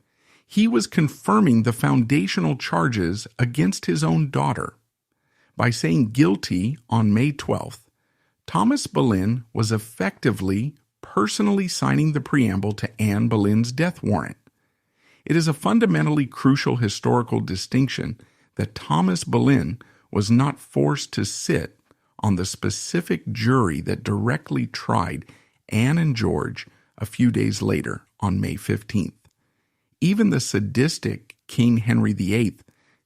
He was confirming the foundational charges against his own daughter. By saying guilty on May 12th, Thomas Boleyn was effectively personally signing the preamble to Anne Boleyn's death warrant. It is a fundamentally crucial historical distinction that Thomas Boleyn was not forced to sit on the specific jury that directly tried Anne and George a few days later on May 15th. Even the sadistic King Henry VIII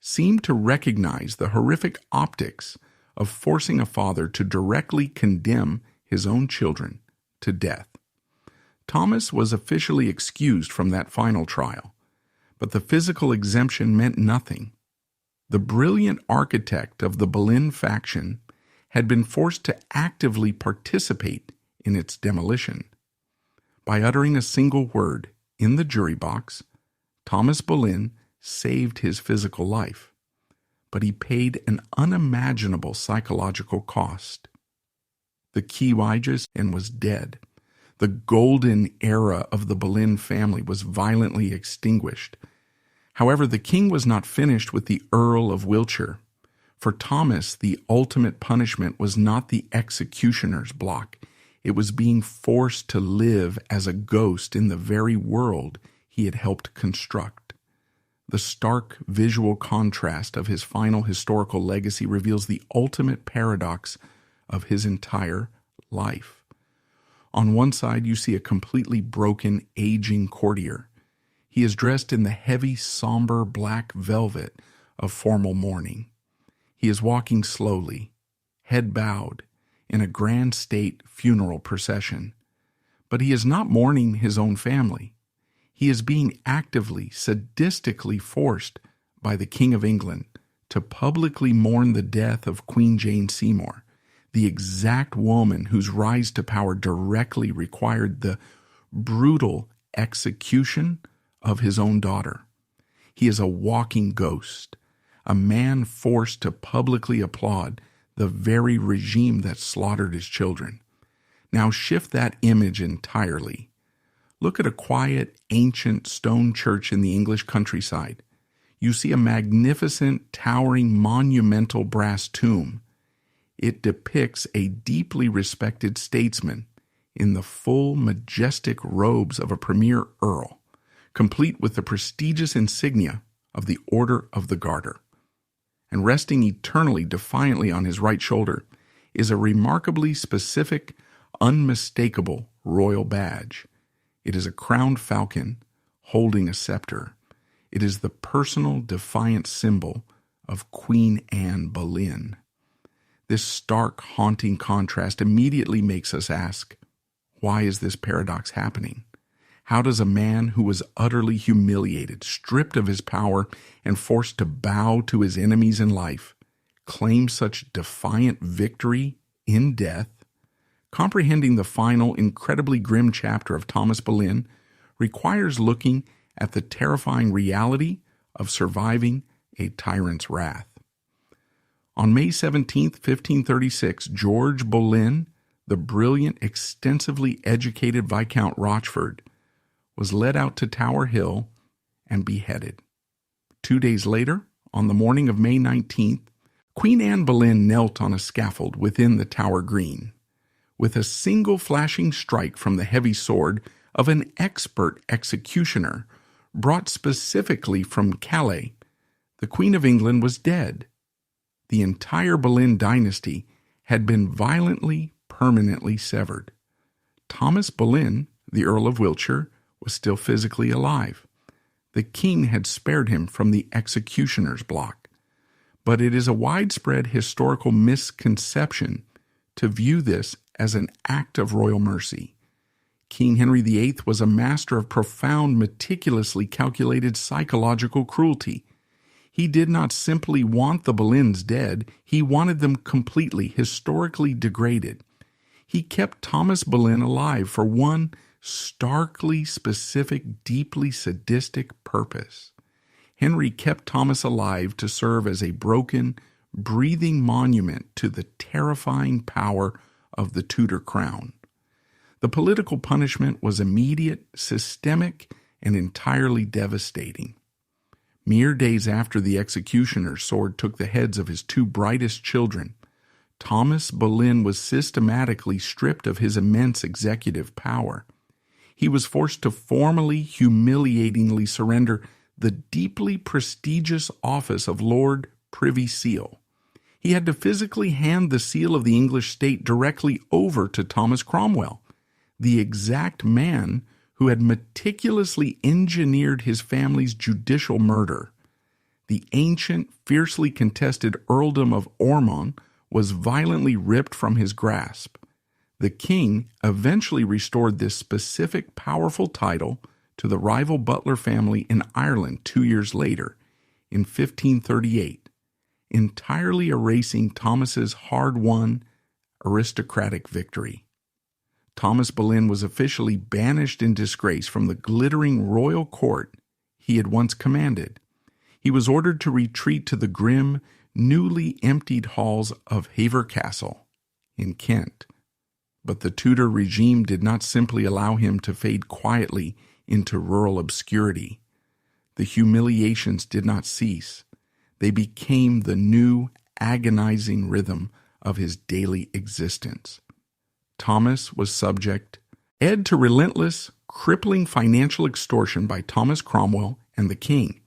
seemed to recognize the horrific optics of forcing a father to directly condemn his own children to death. Thomas was officially excused from that final trial, but the physical exemption meant nothing. The brilliant architect of the Boleyn faction had been forced to actively participate in its demolition. By uttering a single word in the jury box, Thomas Boleyn saved his physical life, but he paid an unimaginable psychological cost. The Kiwages and was dead. The golden era of the Boleyn family was violently extinguished. However, the king was not finished with the Earl of Wiltshire. For Thomas, the ultimate punishment was not the executioner's block. It was being forced to live as a ghost in the very world he had helped construct. The stark visual contrast of his final historical legacy reveals the ultimate paradox of his entire life. On one side, you see a completely broken, aging courtier. He is dressed in the heavy, somber black velvet of formal mourning. He is walking slowly, head bowed, in a grand state funeral procession. But he is not mourning his own family. He is being actively, sadistically forced by the King of England to publicly mourn the death of Queen Jane Seymour, the exact woman whose rise to power directly required the brutal execution of his own daughter. He is a walking ghost, a man forced to publicly applaud the very regime that slaughtered his children. Now shift that image entirely. Look at a quiet, ancient stone church in the English countryside. You see a magnificent, towering, monumental brass tomb. It depicts a deeply respected statesman in the full, majestic robes of a premier earl, complete with the prestigious insignia of the Order of the Garter. And resting eternally defiantly on his right shoulder is a remarkably specific, unmistakable royal badge. It is a crowned falcon holding a scepter. It is the personal, defiant symbol of Queen Anne Boleyn. This stark, haunting contrast immediately makes us ask, why is this paradox happening? How does a man who was utterly humiliated, stripped of his power, and forced to bow to his enemies in life, claim such defiant victory in death? Comprehending the final, incredibly grim chapter of Thomas Boleyn requires looking at the terrifying reality of surviving a tyrant's wrath. On May 17, 1536, George Boleyn, the brilliant, extensively educated Viscount Rochford, was led out to Tower Hill and beheaded. 2 days later, on the morning of May 19th, Queen Anne Boleyn knelt on a scaffold within the Tower Green. With a single flashing strike from the heavy sword of an expert executioner brought specifically from Calais, the Queen of England was dead. The entire Boleyn dynasty had been violently, permanently severed. Thomas Boleyn, the Earl of Wiltshire, was still physically alive. The king had spared him from the executioner's block. But it is a widespread historical misconception to view this as an act of royal mercy. King Henry VIII was a master of profound, meticulously calculated psychological cruelty. He did not simply want the Boleyns dead, he wanted them completely, historically degraded. He kept Thomas Boleyn alive for one starkly specific, deeply sadistic purpose. Henry kept Thomas alive to serve as a broken, breathing monument to the terrifying power of the Tudor crown. The political punishment was immediate, systemic, and entirely devastating. Mere days after the executioner's sword took the heads of his two brightest children, Thomas Boleyn was systematically stripped of his immense executive power. He was forced to formally, humiliatingly surrender the deeply prestigious office of Lord Privy Seal. He had to physically hand the seal of the English state directly over to Thomas Cromwell, the exact man who had meticulously engineered his family's judicial murder. The ancient, fiercely contested earldom of Ormond was violently ripped from his grasp. The king eventually restored this specific, powerful title to the rival Butler family in Ireland 2 years later, in 1538, entirely erasing Thomas's hard-won aristocratic victory. Thomas Boleyn was officially banished in disgrace from the glittering royal court he had once commanded. He was ordered to retreat to the grim, newly emptied halls of Hever Castle in Kent. But the Tudor regime did not simply allow him to fade quietly into rural obscurity. The humiliations did not cease. They became the new, agonizing rhythm of his daily existence. Thomas was subject to relentless, crippling financial extortion by Thomas Cromwell and the king.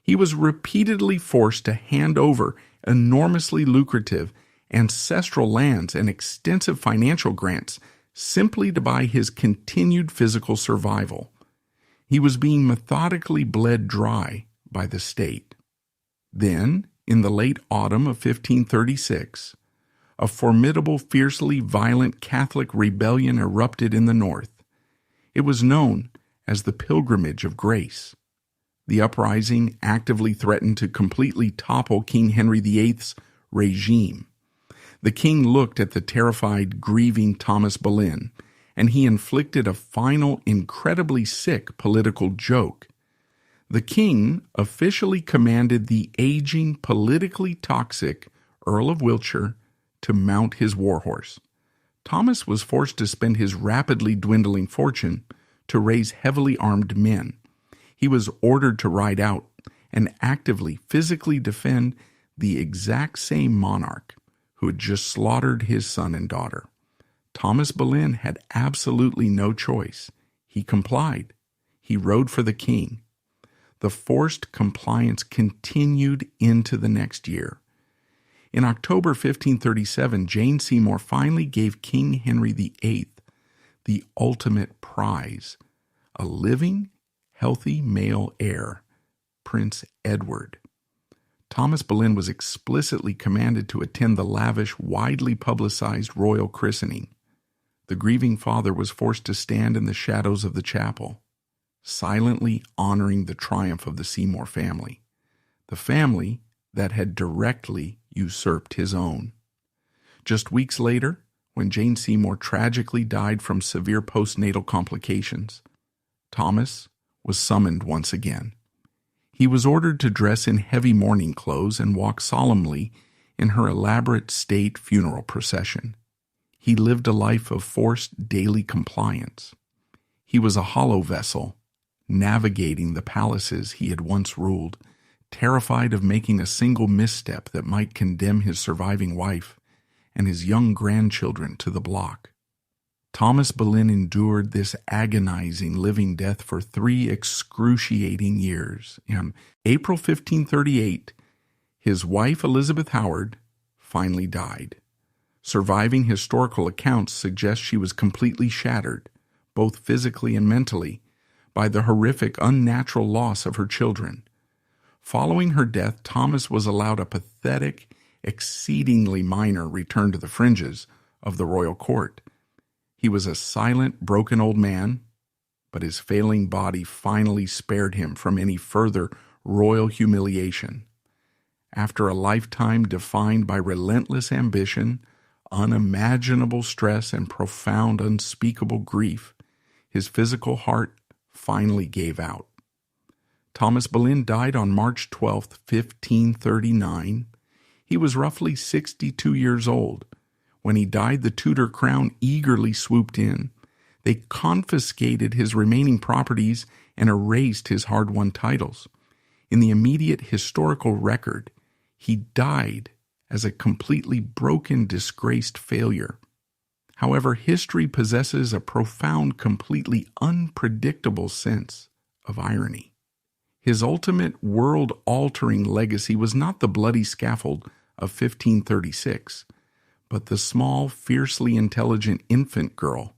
He was repeatedly forced to hand over enormously lucrative ancestral lands and extensive financial grants simply to buy his continued physical survival. He was being methodically bled dry by the state. Then, in the late autumn of 1536, a formidable, fiercely violent Catholic rebellion erupted in the north. It was known as the Pilgrimage of Grace. The uprising actively threatened to completely topple King Henry VIII's regime. The king looked at the terrified, grieving Thomas Boleyn, and he inflicted a final, incredibly sick political joke. The king officially commanded the aging, politically toxic Earl of Wiltshire to mount his warhorse. Thomas was forced to spend his rapidly dwindling fortune to raise heavily armed men. He was ordered to ride out and actively, physically defend the exact same monarch who had just slaughtered his son and daughter. Thomas Boleyn had absolutely no choice. He complied. He rode for the king. The forced compliance continued into the next year. In October 1537, Jane Seymour finally gave King Henry VIII the ultimate prize, a living, healthy male heir, Prince Edward. Thomas Boleyn was explicitly commanded to attend the lavish, widely publicized royal christening. The grieving father was forced to stand in the shadows of the chapel, silently honoring the triumph of the Seymour family, the family that had directly usurped his own. Just weeks later, when Jane Seymour tragically died from severe postnatal complications, Thomas was summoned once again. He was ordered to dress in heavy mourning clothes and walk solemnly in her elaborate state funeral procession. He lived a life of forced daily compliance. He was a hollow vessel, navigating the palaces he had once ruled, terrified of making a single misstep that might condemn his surviving wife and his young grandchildren to the block. Thomas Boleyn endured this agonizing living death for 3 excruciating years. In April 1538, his wife Elizabeth Howard finally died. Surviving historical accounts suggest she was completely shattered, both physically and mentally, by the horrific, unnatural loss of her children. Following her death, Thomas was allowed a pathetic, exceedingly minor return to the fringes of the royal court. He was a silent, broken old man, but his failing body finally spared him from any further royal humiliation. After a lifetime defined by relentless ambition, unimaginable stress, and profound, unspeakable grief, his physical heart finally gave out. Thomas Boleyn died on March 12, 1539. He was roughly 62 years old. When he died, the Tudor crown eagerly swooped in. They confiscated his remaining properties and erased his hard-won titles. In the immediate historical record, he died as a completely broken, disgraced failure. However, history possesses a profound, completely unpredictable sense of irony. His ultimate world-altering legacy was not the bloody scaffold of 1536, but the small, fiercely intelligent infant girl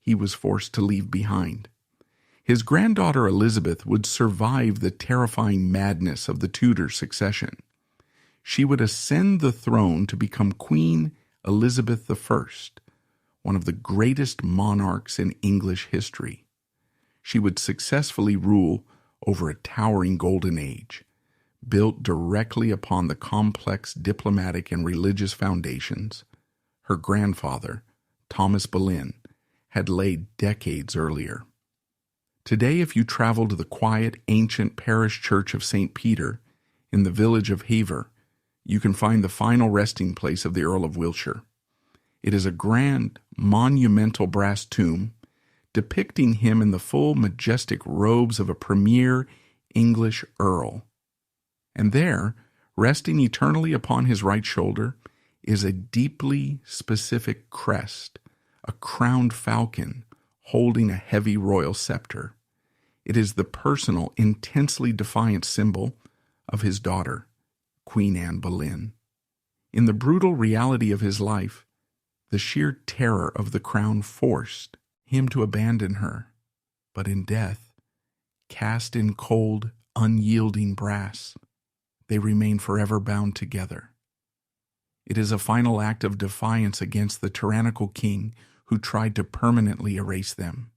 he was forced to leave behind. His granddaughter Elizabeth would survive the terrifying madness of the Tudor succession. She would ascend the throne to become Queen Elizabeth I, one of the greatest monarchs in English history. She would successfully rule over a towering golden age, built directly upon the complex diplomatic and religious foundations her grandfather, Thomas Boleyn, had laid decades earlier. Today, if you travel to the quiet, ancient parish church of St. Peter in the village of Hever, you can find the final resting place of the Earl of Wiltshire. It is a grand, monumental brass tomb depicting him in the full, majestic robes of a premier English earl. And there, resting eternally upon his right shoulder, is a deeply specific crest, a crowned falcon holding a heavy royal scepter. It is the personal, intensely defiant symbol of his daughter, Queen Anne Boleyn. In the brutal reality of his life, the sheer terror of the crown forced him to abandon her, but in death, cast in cold, unyielding brass, they remain forever bound together. It is a final act of defiance against the tyrannical king who tried to permanently erase them.